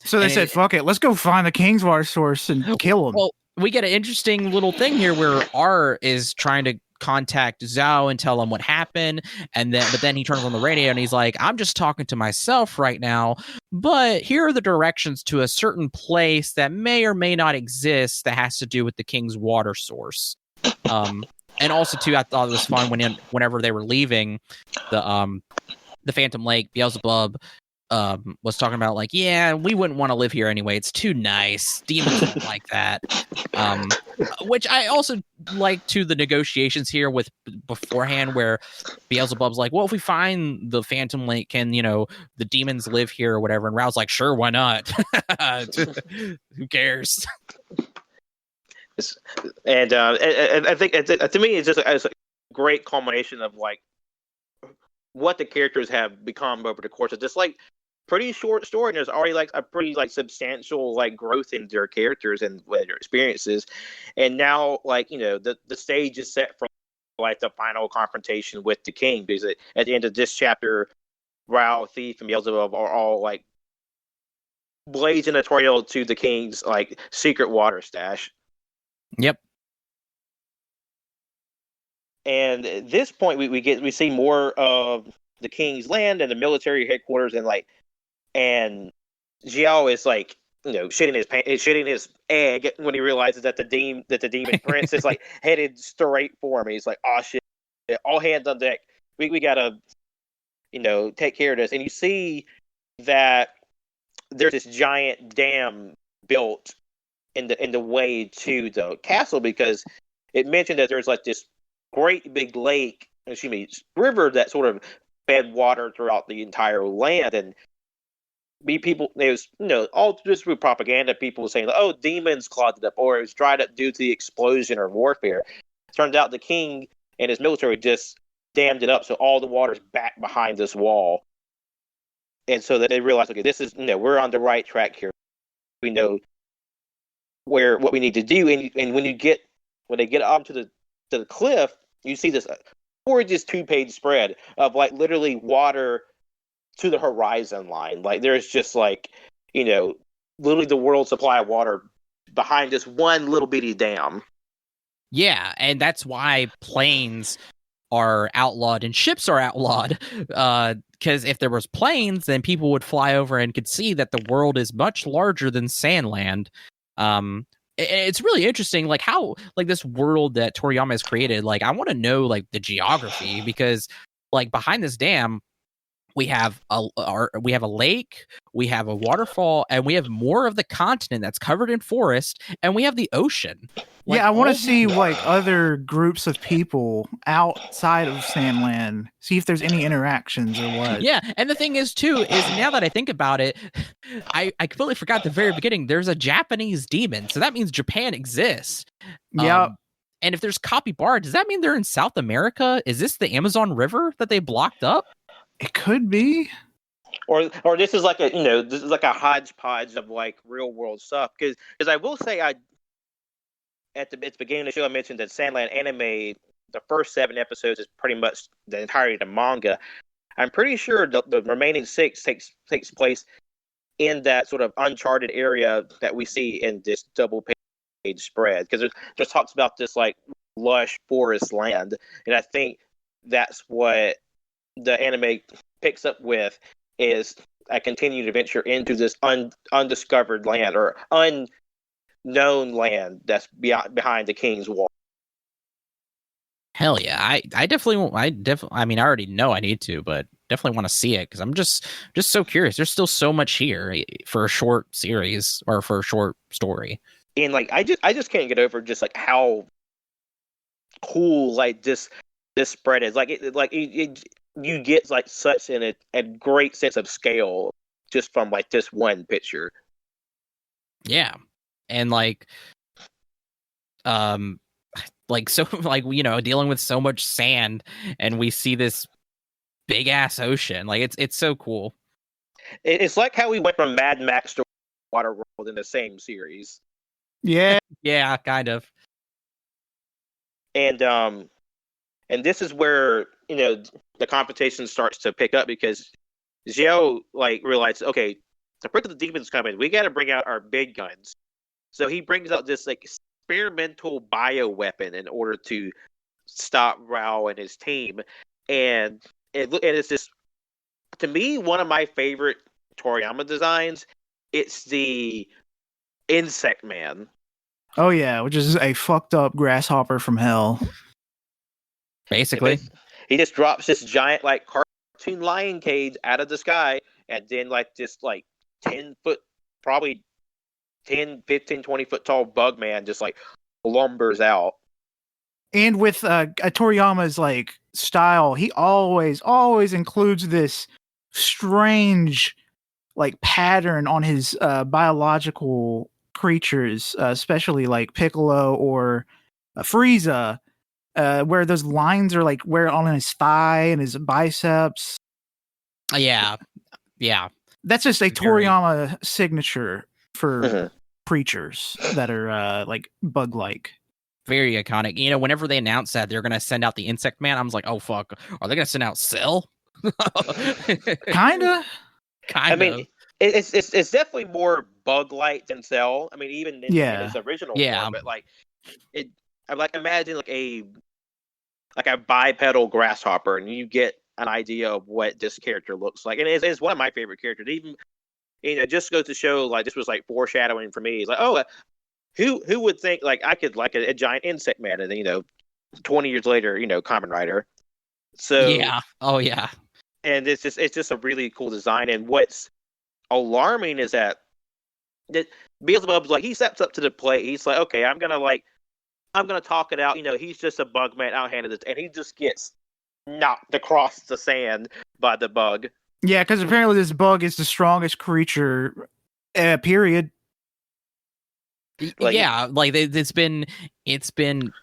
so they said, fuck it, let's go find the King's water source and kill him. Well, we get an interesting little thing here where R is trying to contact Zhao and tell him what happened, but then he turns on the radio and he's like, I'm just talking to myself right now, but here are the directions to a certain place that may or may not exist that has to do with the King's water source. And also too, I thought it was fun whenever they were leaving the Phantom Lake, Beelzebub was talking about like, yeah, we wouldn't want to live here anyway. It's too nice. Demons don't like that. Which I also like to the negotiations here with beforehand where Beelzebub's like, well, if we find the Phantom Lake, can the demons live here or whatever? And Rao's like, sure, why not? Who cares? And I think to me it's a great culmination of like what the characters have become over the course of just like pretty short story, and there's already like a pretty like substantial like growth in their characters and their experiences. And now like the stage is set for like the final confrontation with the King, because at the end of this chapter, Rao, Thief, and Beelzebub are all like blazing a trail to the King's like secret water stash. Yep. And at this point, we see more of the King's land and the military headquarters, and Xiao is like shitting his egg when he realizes that the demon prince is like headed straight for him. He's like, oh shit, all hands on deck. We gotta take care of this. And you see that there's this giant dam built in the way to the castle, because it mentioned that there's like this great big river that sort of fed water throughout the entire land. And there's all just through propaganda, people were saying, oh, demons clogged it up, or it was dried up due to the explosion or warfare. Turns out the King and his military just dammed it up, so all the water's back behind this wall. And so that they realized, okay, this is we're on the right track here. We know what we need to do. And when they get up to the cliff, you see this gorgeous 2-page spread of like literally water to the horizon line. Like there's just like literally the world's supply of water behind this one little bitty dam. Yeah, and that's why planes are outlawed and ships are outlawed, because if there was planes, then people would fly over and could see that the world is much larger than Sandland. it's really interesting, like how like this world that Toriyama has created. Like I want to know like the geography, because like behind this dam we have a lake, we have a waterfall, and we have more of the continent that's covered in forest, and we have the ocean. Like, I want to see like other groups of people outside of Sandland, see if there's any interactions or what. Yeah, and the thing is too is now that I think about it, I completely forgot at the very beginning. There's a Japanese demon, so that means Japan exists. Yeah. And if there's capybara, does that mean they're in South America? Is this the Amazon River that they blocked up? It could be. Or this is like a hodgepodge of like real world stuff. Because I will say, at the beginning of the show I mentioned that Sandland anime, the first 7 episodes is pretty much the entirety of the manga. I'm pretty sure the remaining 6 takes place in that sort of uncharted area that we see in this double page spread, because it just talks about this like lush forest land, and I think that's what the anime picks up with, is a continued adventure into this undiscovered land or unknown land that's behind the king's wall. Hell yeah, I definitely I mean I already know I need to, but definitely want to see it because I'm just so curious. There's still so much here for a short series or for a short story. And like I just can't get over just like how cool like this spread is. You get like such a great sense of scale just from like this one picture. Yeah, and like so like dealing with so much sand, and we see this big ass ocean. Like it's so cool. It's like how we went from Mad Max to Waterworld in the same series. Yeah. Yeah, kind of. And this is where the competition starts to pick up, because Zhao like realizes, okay, to break the demons coming, we got to bring out our big guns. So he brings out this like experimental bioweapon in order to stop Rao and his team, and it's just, to me, one of my favorite Toriyama designs. It's the Insect Man. Oh yeah, which is a fucked up grasshopper from hell. Basically, he just drops this giant like cartoon lion cage out of the sky, and then like this like 10 foot, probably 10, 15, 20 foot tall bug man just like lumbers out. And with Toriyama's like style, he always includes this strange like pattern on his biological creatures, especially like Piccolo or Frieza, where those lines are like where on his thigh and his biceps. Yeah. That's just a Toriyama signature for creatures that are like bug-like. Very iconic. Whenever they announced that they're gonna send out the Insect Man, I was like, oh fuck, are they gonna send out Cell? Kinda. I mean, it's definitely more bug-like than Cell. I mean, even in its original form, but like it, I like imagine like a bipedal grasshopper, and you get an idea of what this character looks like. And it's one of my favorite characters. Even just goes to show like this was like foreshadowing for me. It's like, oh, who would think like I could like a giant insect man, and then 20 years later, Kamen Rider. So yeah, oh yeah. And it's just a really cool design. And what's alarming is that Beelzebub's like, he steps up to the plate. He's like, okay, I'm gonna talk it out. He's just a bug man, outhanded it, and he just gets knocked across the sand by the bug. Yeah, because apparently this bug is the strongest creature. Period. It's been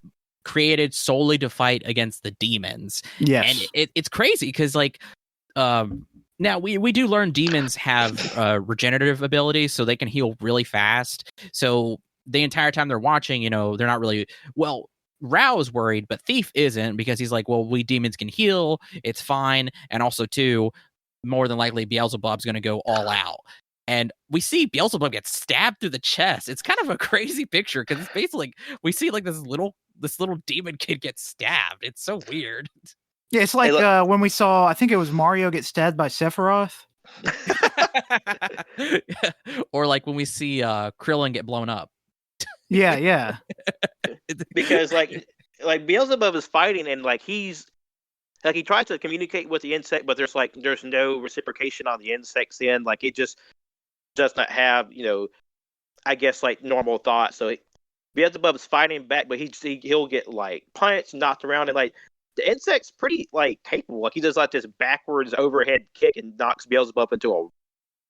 created solely to fight against the demons. Yes, and it's crazy because now we do learn demons have regenerative abilities, so they can heal really fast. So the entire time they're watching, they're not really Rao is worried, but Thief isn't, because he's like, well, we demons can heal, it's fine. And also too, more than likely Beelzebub's going to go all out. And we see Beelzebub get stabbed through the chest. It's kind of a crazy picture because it's basically like we see like this little demon kid get stabbed. It's so weird. Yeah, it's like when we saw, I think it was Mario get stabbed by Sephiroth. Or like when we see Krillin get blown up. Yeah. Because like Beelzebub is fighting and like he's like he tries to communicate with the insect, but there's no reciprocation on the insect's end. Like it just does not have I guess like normal thoughts. So Beelzebub's fighting back, but he'll get like punched, knocked around, and like the insect's pretty like capable. Like he does like this backwards overhead kick and knocks Beelzebub into a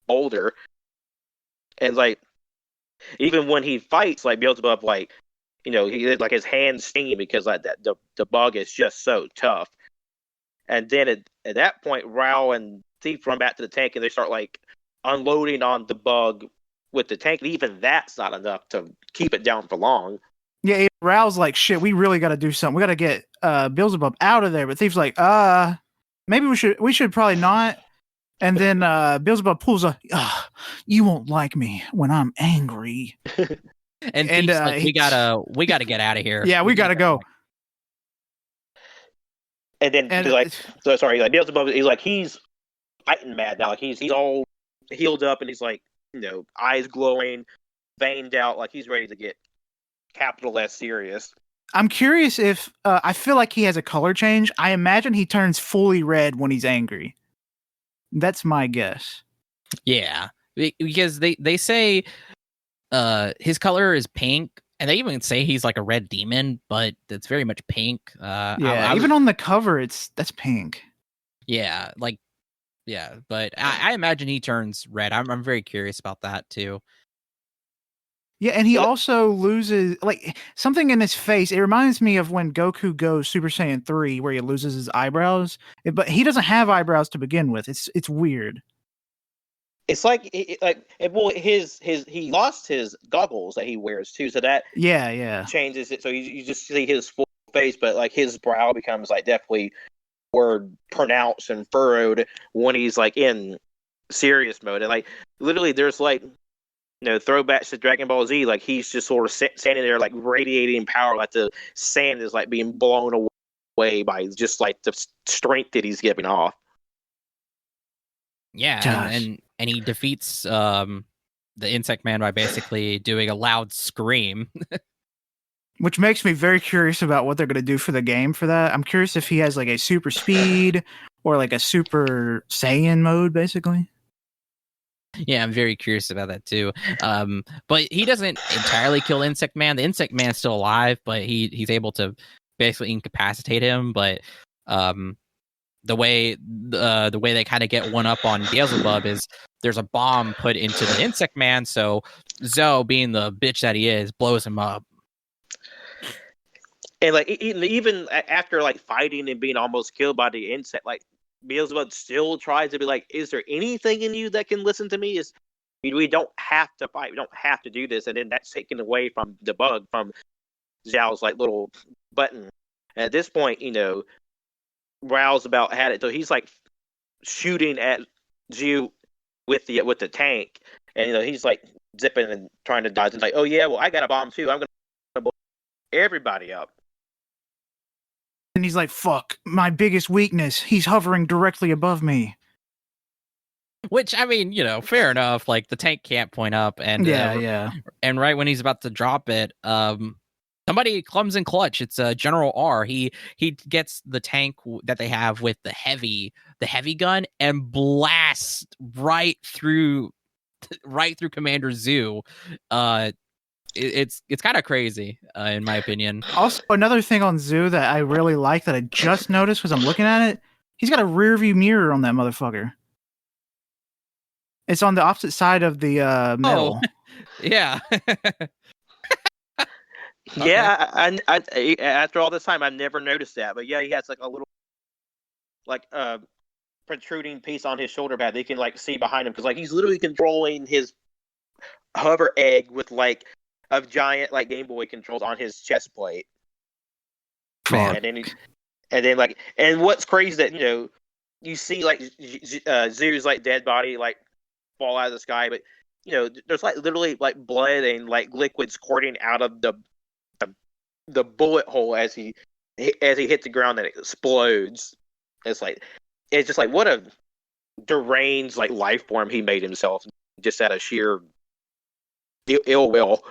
boulder. And like even when he fights, like Beelzebub, like he like his hands stinging because like that the bug is just so tough. And then at that point, Rao and Thief run back to the tank and they start like unloading on the bug with the tank. And even that's not enough to keep it down for long. Yeah, Rao's like, shit, we really got to do something. We got to get Beelzebub out of there. But Thief's like, maybe we should probably not. And then Beelzebub pulls you won't like me when I'm angry. and Thief's like, we gotta get out of here. Yeah, we gotta go. And then like Beelzebub, he's fighting mad now. Like he's all healed up and he's like, eyes glowing, veined out, like he's ready to get capital S serious. I'm curious if I feel like he has a color change. I imagine he turns fully red when he's angry. That's my guess. Yeah, because they say his color is pink, and they even say he's like a red demon, but it's very much pink. Even on the cover, that's pink. Yeah, but I imagine he turns red. I'm very curious about that too. Yeah, and he also loses like something in his face. It reminds me of when Goku goes Super Saiyan 3, where he loses his eyebrows. But he doesn't have eyebrows to begin with. It's weird. It's like he lost his goggles that he wears too, so that changes it. So you just see his full face, but like his brow becomes like definitely more pronounced and furrowed when he's like in serious mode. And like literally, there's like throwbacks to Dragon Ball Z. Like he's just sort of standing there like radiating power, like the sand is like being blown away by just like the strength that he's giving off. Yeah, and he defeats the Insect Man by basically doing a loud scream. Which makes me very curious about what they're going to do for the game for that. I'm curious if he has like a super speed or like a super Saiyan mode, basically. Yeah, I'm very curious about that too. But he doesn't entirely kill Insect Man. The Insect Man's still alive, but he's able to basically incapacitate him. But the way they kind of get one up on Beelzebub is there's a bomb put into the Insect Man, so Zoe, being the bitch that he is, blows him up. And like even after like fighting and being almost killed by the insect, like Beelzebub still tries to be like, is there anything in you that can listen to me? We don't have to fight, we don't have to do this. And then that's taken away from the bug, from Zhao's like little button. And at this point, Rao's about had it, so he's like shooting at Zhu with the tank, and he's like zipping and trying to dodge. It's like, oh yeah, well I got a bomb too. I'm gonna blow everybody up. And he's like, fuck, my biggest weakness. He's hovering directly above me. Which, I mean, fair enough. Like, the tank can't point up. And And right when he's about to drop it, somebody comes in clutch. It's General R. He gets the tank that they have with the heavy gun and blasts right through Commander Zhu. It's kind of crazy, in my opinion. Also, another thing on Zhu that I really like that I just noticed because I'm looking at it, he's got a rear view mirror on that motherfucker. It's on the opposite side of the metal. Oh, yeah. Yeah, I after all this time, I've never noticed that. But yeah, he has like a little, like protruding piece on his shoulder pad that you can like see behind him, because like he's literally controlling his hover egg with like a giant like Game Boy controls on his chest plate. And then what's crazy that you see like Zoo's like dead body like fall out of the sky, but there's like literally like blood and like liquids squirting out of the bullet hole as he hits the ground and it explodes. It's just like what a deranged like life form he made himself just out of sheer ill will.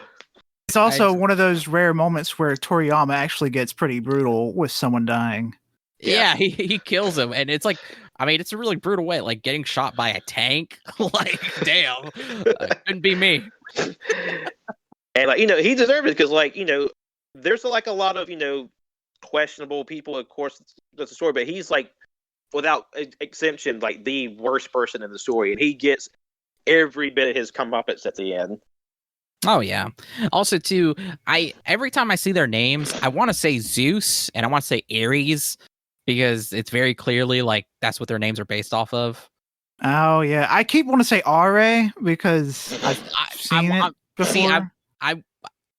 It's also one of those rare moments where Toriyama actually gets pretty brutal with someone dying. Yeah, he kills him, and it's like, I mean, it's a really brutal way, like getting shot by a tank. Like, damn, couldn't be me. And like, he deserved it because, like, there's like a lot of questionable people, of course, that's the story, but he's like, without exemption, like the worst person in the story, and he gets every bit of his comeuppance at the end. Oh yeah. Also, too, every time I see their names, I want to say Zeus and I want to say Ares because it's very clearly like that's what their names are based off of. Oh yeah, I keep wanting to say Ra because I've seen it before. See,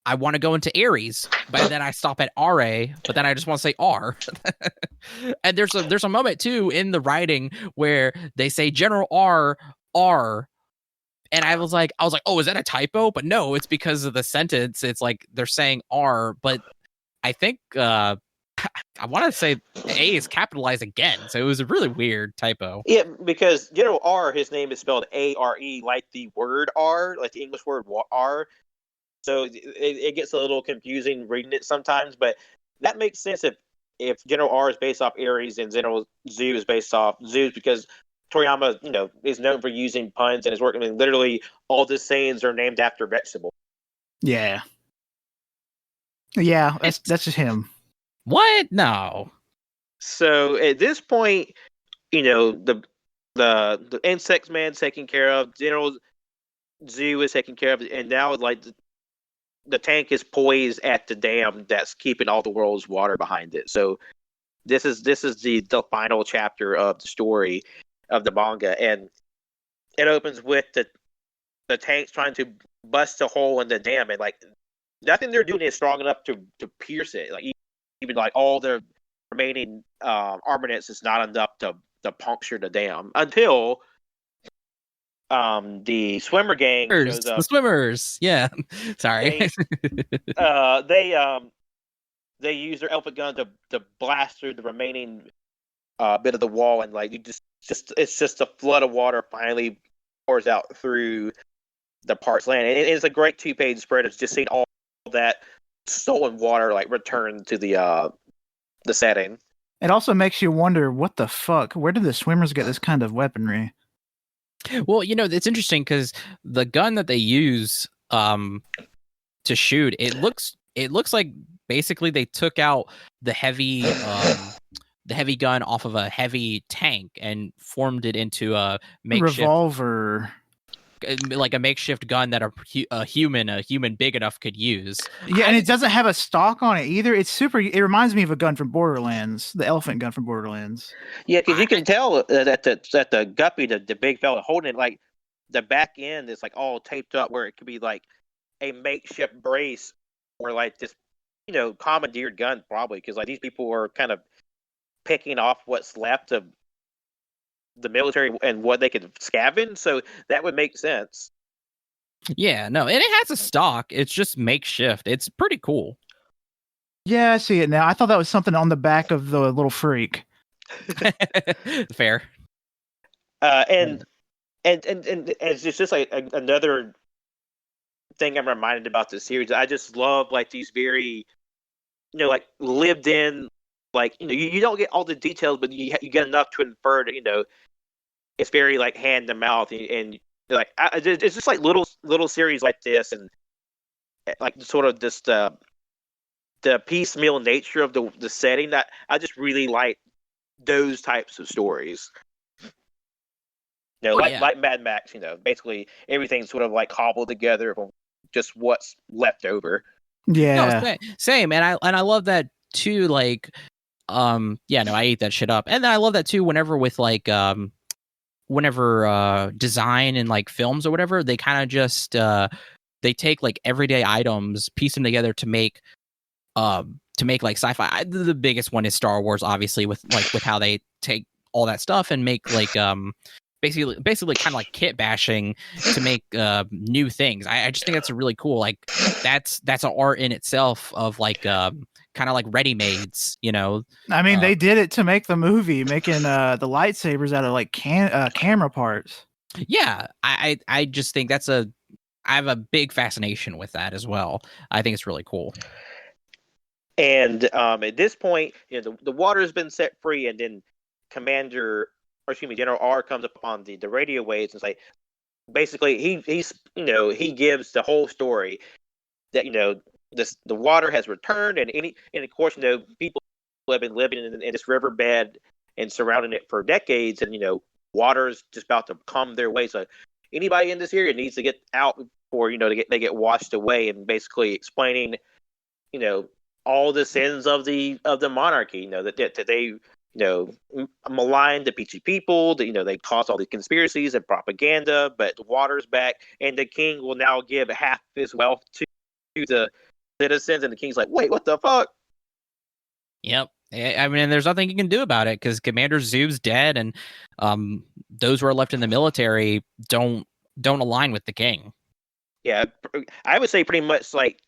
I want to go into Ares, but then I stop at Ra, but then I just want to say R. And there's a moment too in the writing where they say General R, and I was like, oh, is that a typo? But no, it's because of the sentence. It's like they're saying R, but I think I want to say A is capitalized again, so it was a really weird typo. Yeah, because General R, his name is spelled Are, like the word R, like the English word R. So it gets a little confusing reading it sometimes, but that makes sense if General R is based off Ares and General Z is based off Zeus, because Toriyama, is known for using puns in his work. I mean, literally all the sayings are named after vegetables. Yeah. Yeah, that's just him. What? No. So at this point, the insects man's taken care of, General Z is taken care of, and now like the tank is poised at the dam that's keeping all the world's water behind it. So this is the final chapter of the story of the manga, and it opens with the tanks trying to bust a hole in the dam, and like nothing they're doing is strong enough to pierce it. Like even like all the remaining armaments is not enough to puncture the dam until the swimmer gang shows up. The swimmers, yeah. Sorry. They use their elephant gun to blast through the remaining bit of the wall, and like it's just a flood of water finally pours out through the park's land. And it's a great 2-page spread. It's just seeing all that stolen water like return to the setting. It also makes you wonder, what the fuck? Where did the swimmers get this kind of weaponry? Well, it's interesting because the gun that they use to shoot, it looks like basically they took out the heavy gun off of a heavy tank and formed it into a makeshift revolver, like a makeshift gun that a human big enough could use. Yeah, and it doesn't have a stock on it either. It reminds me of a gun from Borderlands, the elephant gun from Borderlands. Yeah, because you can tell that the guppy, the big fella holding it, like the back end is like all taped up where it could be like a makeshift brace or like this, commandeered gun probably, because like these people are kind of picking off what's left of the military and what they could scavenge, so that would make sense. Yeah, no, and it has a stock. It's just makeshift. It's pretty cool. Yeah, I see it now. I thought that was something on the back of the little freak. Fair. And it's just like another thing I'm reminded about this series. I just love like these very, like lived in, like you don't get all the details, but you get enough to infer that it's very like hand to mouth, and like it's just like little series like this, and like sort of just the piecemeal nature of the setting that I just really like those types of stories. Like Mad Max, basically everything's sort of like cobbled together from just what's left over. Yeah, no, same, and I love that too. Like, I ate that shit up, and then I love that too. Whenever with like, design and like films or whatever, they kind of just they take like everyday items, piece them together to make like sci-fi. The biggest one is Star Wars, obviously, with how they take all that stuff and make like basically kind of like kit bashing to make new things. I just think that's a really cool, like that's an art in itself of like kind of like ready-mades, I mean, they did it to make the movie, making the lightsabers out of like camera parts. Yeah, I just think that's a have a big fascination with that as well. I think it's really cool. And at this point, the water has been set free, and then General R comes up on the radio waves and say, basically he gives the whole story that the water has returned, and of course people have been living in this riverbed and surrounding it for decades, and water is just about to come their way. So anybody in this area needs to get out before they get washed away, and basically explaining all the sins of the monarchy. That they maligned the Peachy people. They caused all these conspiracies and propaganda. But the water's back, and the king will now give half his wealth to the citizens. And the king's like, "Wait, what the fuck?" Yep. I mean, there's nothing you can do about it because Commander Zoo's dead, and those who are left in the military don't align with the king. Yeah, I would say pretty much like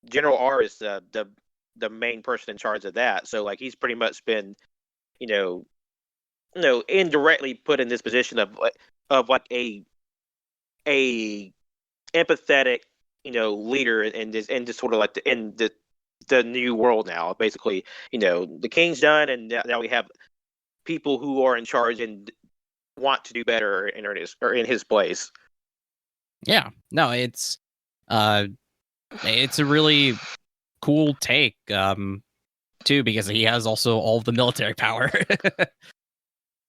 General R is the main person in charge of that. So like he's pretty much been, indirectly put in this position of like a empathetic, leader in this sort of like the new world now. Basically, the king's done, and now we have people who are in charge and want to do better in his place. Yeah, no, it's a really cool take, too, because he has also all of the military power.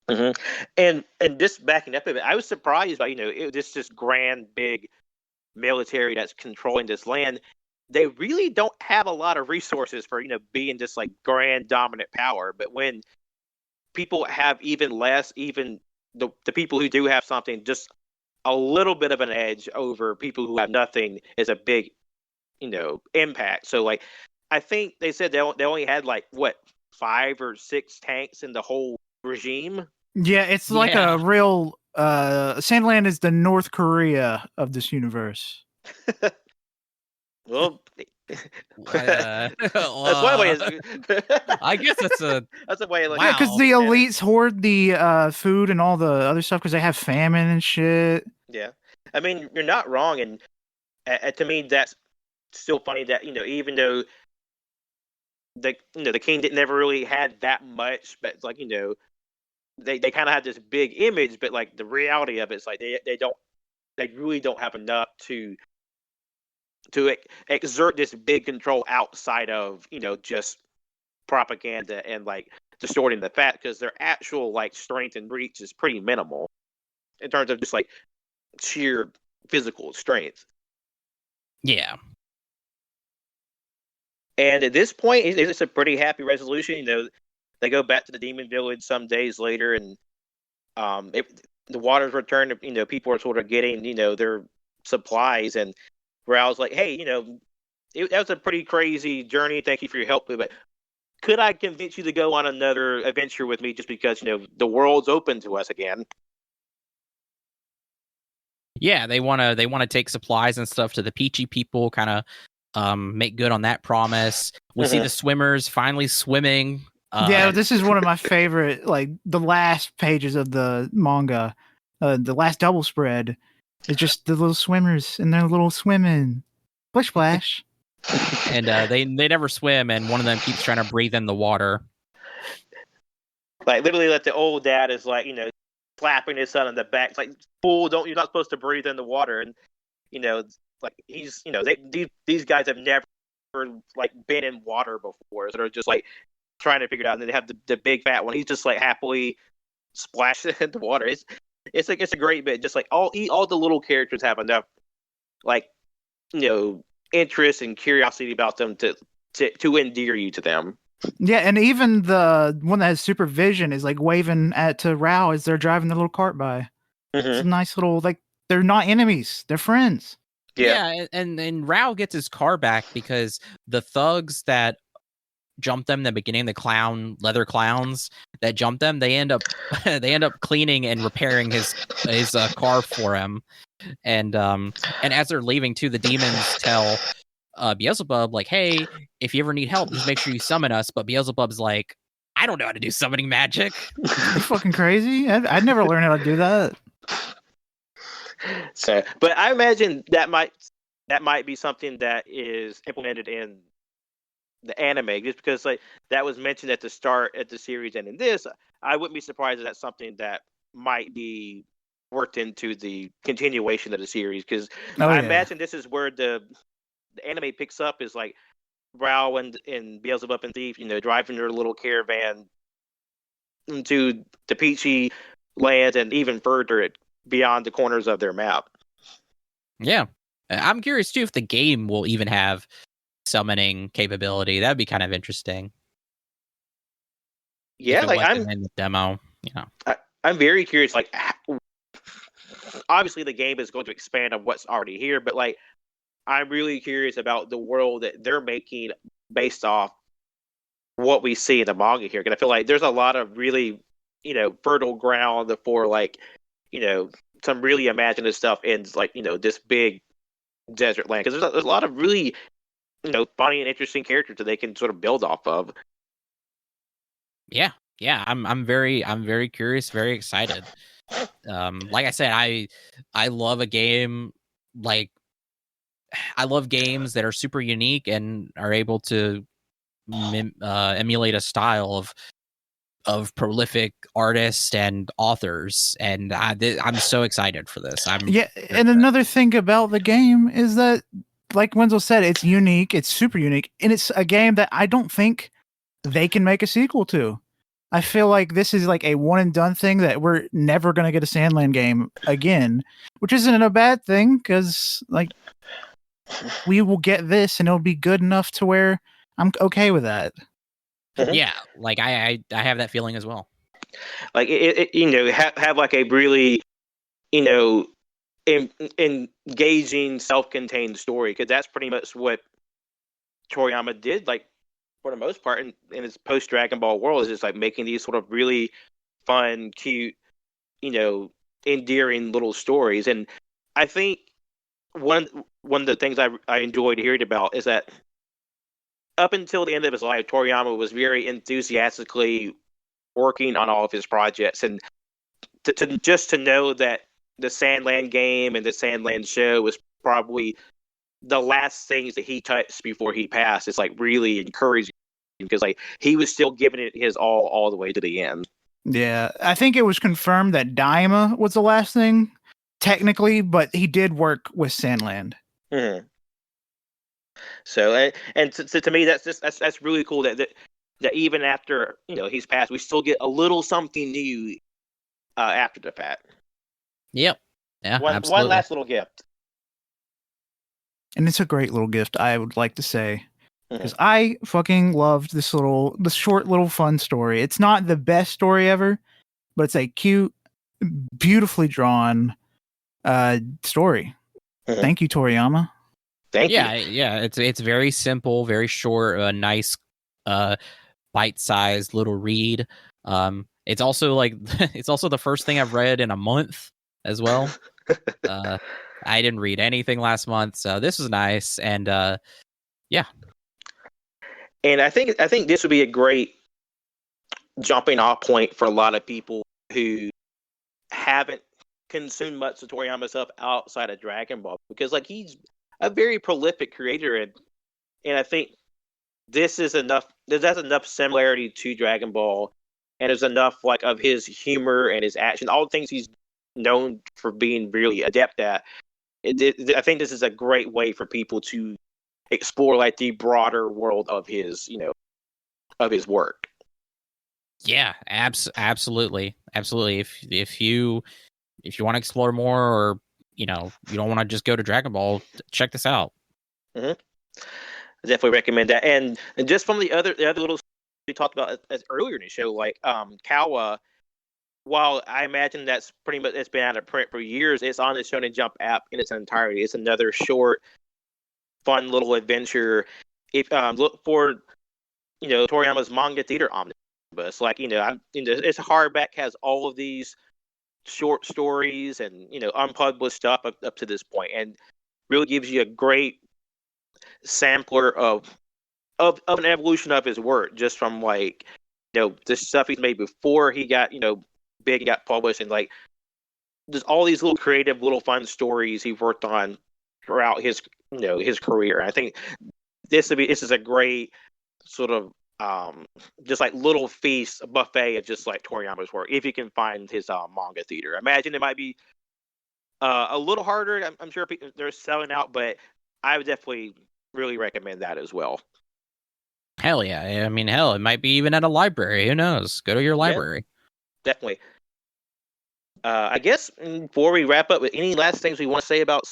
Mm-hmm. And just backing up a bit, I was surprised by this grand big military that's controlling this land. They really don't have a lot of resources for being this like grand dominant power. But when people have even less, even the people who do have something, just a little bit of an edge over people who have nothing is a big impact. So like I think they said they only had like 5 or 6 tanks in the whole regime. Yeah, it's like a real Sandland is the North Korea of this universe. Well, that's one way. I guess that's a way. Like, yeah, because the elites hoard the food and all the other stuff because they have famine and shit. Yeah, I mean you're not wrong, and to me that's still funny that even though the king never really had that much, but it's like they kind of had this big image, but like the reality of it is like they really don't have enough to exert this big control outside of just propaganda and like distorting the fact, because their actual like strength and reach is pretty minimal in terms of just like sheer physical strength. Yeah. And at this point, it's a pretty happy resolution. They go back to the demon village some days later, and the water's returned. People are sort of getting their supplies, and Raoul's like, "Hey, that was a pretty crazy journey. Thank you for your help, but could I convince you to go on another adventure with me, just because the world's open to us again?" Yeah, they want to take supplies and stuff to the Peachy people, kind of make good on that promise. We see the swimmers finally swimming. Yeah, this is one of my favorite, like the last pages of the manga, the last double spread. It's just the little swimmers and their little swimming, splish splash. And they never swim, and one of them keeps trying to breathe in the water. Like literally, like the old dad is like slapping his son on the back. It's like, "Fool, you're not supposed to breathe in the water." And like he's these guys have never like been in water before, so they're just like trying to figure it out. And then they have the big fat one. He's just like happily splashed in the water. It's a great bit. Just like all the little characters have enough like interest and curiosity about them to endear you to them. Yeah, and even the one that has supervision is like waving to Rao as they're driving their little cart by. Mm-hmm. It's a nice little, like, they're not enemies, they're friends. Yeah, and Rao gets his car back because the thugs that jumped them in the beginning, the leather clowns that jumped them, they end up cleaning and repairing his car for him. And as they're leaving too, the demons tell Beelzebub, like, "Hey, if you ever need help, just make sure you summon us." But Beelzebub's like, "I don't know how to do summoning magic." You're fucking crazy. I'd never learn how to do that. So, but I imagine that might be something that is implemented in the anime, just because like that was mentioned at the start at the series, and in this, I wouldn't be surprised if that's something that might be worked into the continuation of the series. Because I imagine this is where the anime picks up, is like Rao and Beelzebub and Thief, driving their little caravan into the Peachy land and even further beyond the corners of their map. Yeah. I'm curious too if the game will even have summoning capability. That'd be kind of interesting. Yeah, like I'm in the demo, I'm very curious. Like, obviously the game is going to expand on what's already here, but like I'm really curious about the world that they're making based off what we see in the manga here. Because I feel like there's a lot of really, fertile ground for like, some really imaginative stuff in like, this big desert land. Because there's a lot of really, funny and interesting characters that they can sort of build off of. Yeah. I'm very curious, very excited. Like I said, I love a game like. I love games that are super unique and are able to emulate a style of prolific artists and authors, and I'm so excited for this. And another thing about the game is that, like Wenzel said, it's unique, it's super unique, and it's a game that I don't think they can make a sequel to. I feel like this is like a one and done thing that we're never going to get a Sandland game again, which isn't a bad thing because like. We will get this and it'll be good enough to where I'm okay with that. Yeah, like I have that feeling as well. Like have like a really, engaging, self-contained story, because that's pretty much what Toriyama did. Like for the most part in his post Dragon Ball world, is just like making these sort of really fun, cute, endearing little stories. And I think one of the things I enjoyed hearing about is that up until the end of his life, Toriyama was very enthusiastically working on all of his projects, and to know that the Sandland game and the Sandland show was probably the last things that he touched before he passed, is like really encouraging, because like he was still giving it his all the way to the end. Yeah, I think it was confirmed that Daima was the last thing. Technically, but he did work with Sandland. Mm-hmm. So, and to me, that's really cool that even after he's passed, we still get a little something new after the fact. Yep. Yeah. One last little gift, and it's a great little gift. I would like to say, because I fucking loved this short little fun story. It's not the best story ever, but it's a cute, beautifully drawn story. Thank you, Toriyama. Thank you. Yeah. It's very simple, very short, nice, bite-sized little read. It's also the first thing I've read in a month as well. I didn't read anything last month, so this is nice. And yeah. And I think this would be a great jumping off point for a lot of people who haven't consumed much of Toriyama stuff outside of Dragon Ball, because like he's a very prolific creator, and I think this is enough. There's enough similarity to Dragon Ball, and there's enough like of his humor and his action, all the things he's known for being really adept at. I think this is a great way for people to explore like the broader world of his of his work. Yeah, absolutely. If you want to explore more, or you don't want to just go to Dragon Ball, check this out. I definitely recommend that. And just from the other little we talked about as earlier in the show, like Kawa, while I imagine that's pretty much, it's been out of print for years, it's on the Shonen Jump app in its entirety. It's another short, fun little adventure. If look for Toriyama's manga theater omnibus, like it's a hardback, has all of these short stories and unpublished stuff up to this point, and really gives you a great sampler of an evolution of his work, just from like the stuff he's made before he got big and got published, and like just all these little creative, little fun stories he worked on throughout his career. I think this is a great sort of just like little feast, a buffet of just like Toriyama's work. If you can find his manga theater, I imagine it might be a little harder. I'm sure they're selling out, but I would definitely really recommend that as well. Hell yeah! I mean, hell, it might be even at a library. Who knows? Go to your library. Yeah, definitely. I guess before we wrap up, any last things we want to say about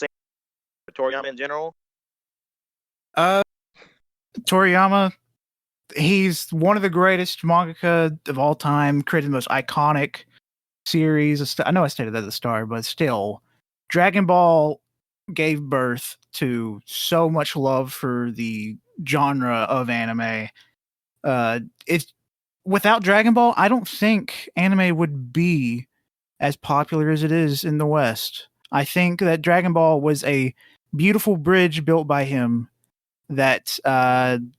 Toriyama in general? Toriyama, he's one of the greatest mangaka of all time, created the most iconic series. I know I stated that at the start, but still, Dragon Ball gave birth to so much love for the genre of anime. Without Dragon Ball, I don't think anime would be as popular as it is in the West. I think that Dragon Ball was a beautiful bridge built by him that can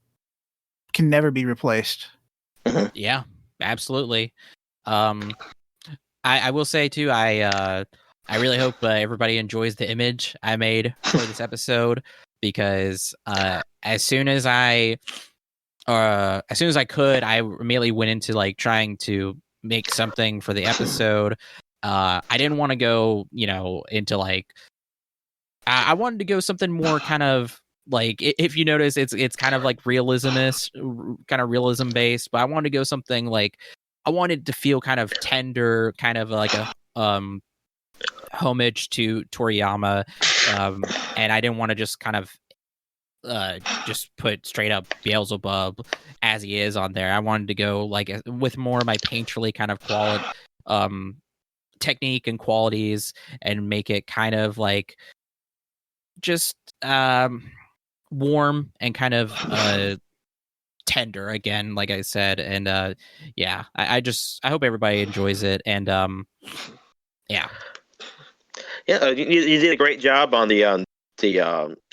never be replaced. Yeah, absolutely. I will say too, I really hope everybody enjoys the image I made for this episode, because as soon as I could, I immediately went into like trying to make something for the episode. I didn't want to go, into like I wanted to go something more kind of like, if you notice, it's kind of like realism based, but I wanted to go something like, I wanted to feel kind of tender, kind of like a homage to Toriyama, and I didn't want to just kind of just put straight up Beelzebub as he is on there. I wanted to go like with more of my painterly kind of quality, technique and qualities, and make it kind of like just warm and kind of tender again, like I said. And I hope everybody enjoys it. And you did a great job on the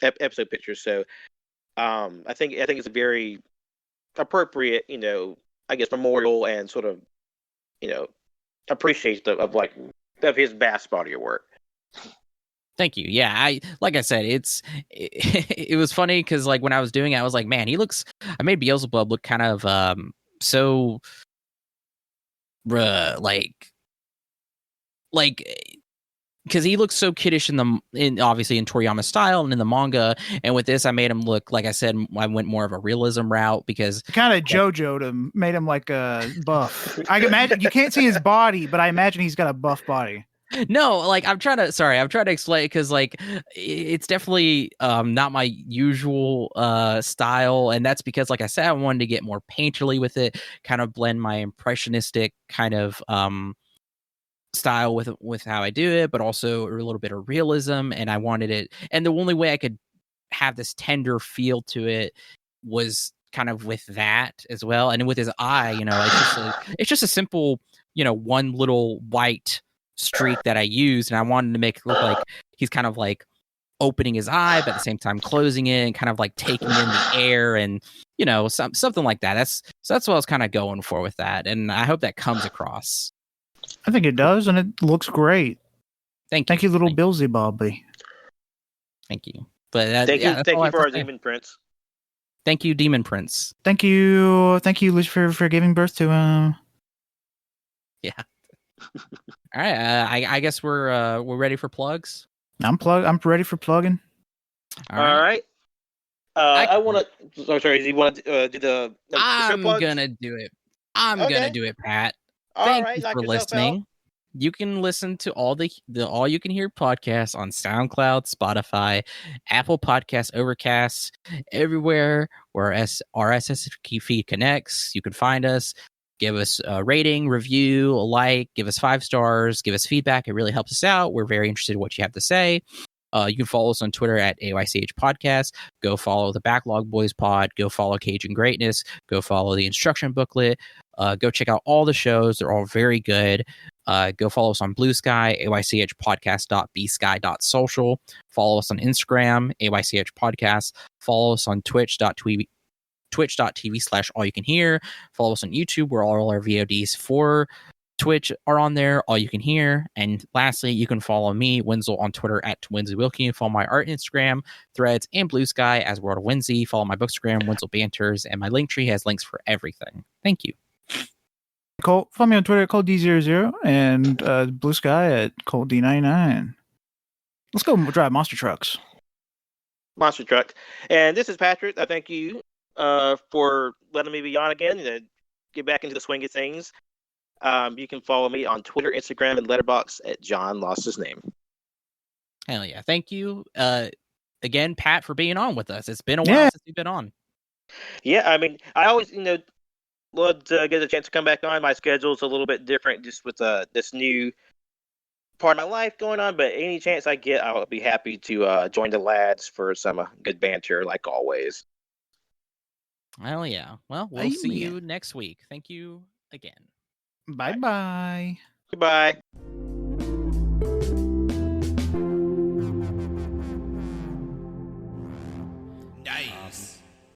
episode pictures. So I think it's a very appropriate, I guess, memorial and sort of, appreciation of his vast body of work. Thank you. Yeah, like I said, it was funny because like when I was doing it, I was like, man, I made Beelzebub look kind of so like because he looks so kiddish obviously in Toriyama's style and in the manga, and with this I made him look, like I said, I went more of a realism route because kind of JoJo'd him, made him like a buff. I imagine you can't see his body, but I imagine he's got a buff body. No, like I'm trying to explain, because like it's definitely not my usual style, and that's because, like I said, I wanted to get more painterly with it, kind of blend my impressionistic kind of style with how I do it, but also a little bit of realism. And I wanted it, and the only way I could have this tender feel to it was kind of with that as well. And with his eye, it's just a simple, one little white streak that I used, and I wanted to make it look like he's kind of like opening his eye, but at the same time closing it, and kind of like taking in the air, and something like that. That's what I was kind of going for with that, and I hope that comes across. I think it does, and it looks great. Thank you, little Beelzebub. Thank you. But thank you for our Demon Prince. Thank you, Demon Prince. Thank you, Lucifer, for giving birth to him. Yeah. All right. I guess we're ready for plugs. I'm ready for plugging. All right. I want to. Sorry. Do you want to do the? I'm gonna do it. Gonna do it, Pat. Thank you for listening. You can listen to all the All You Can Hear podcasts on SoundCloud, Spotify, Apple Podcasts, Overcast, everywhere where our RSS feed connects. You can find us. Give us a rating, review, a like, give us 5 stars, give us feedback. It really helps us out. We're very interested in what you have to say. You can follow us on Twitter at AYCH Podcast. Go follow the Backlog Boys Pod. Go follow Cage and Greatness. Go follow the instruction booklet. Go check out all the shows. They're all very good. Go follow us on Blue Sky, aychpodcast.bsky.social. Follow us on Instagram, AYCH Podcast. Follow us on twitch.tv/AllYouCanHear. Follow us on YouTube, where all our VODs for Twitch are on there, AllYouCanHear. And lastly, you can follow me, Wenzel, on Twitter at WenzelWilkie, and follow my art Instagram, Threads, and Blue Sky as World of Wenzy. Follow my Bookstagram, Wenzel Banters, and my Linktree has links for everything. Thank you. Colt, follow me on Twitter at ColtD00 and Blue Sky at ColtD99. Let's go drive monster trucks. Monster truck. And this is Patrick. I thank you for letting me be on again and get back into the swing of things. You can follow me on Twitter, Instagram, and Letterboxd at John Lost His Name. Hell yeah. Thank you again, Pat, for being on with us. It's been a while since you've been on. Yeah, I mean, I always, love to get a chance to come back on. My schedule's a little bit different just with this new part of my life going on, but any chance I get, I'll be happy to join the lads for some good banter, like always. Hell yeah. Well, we'll see you next week. Thank you again. Bye-bye. Goodbye.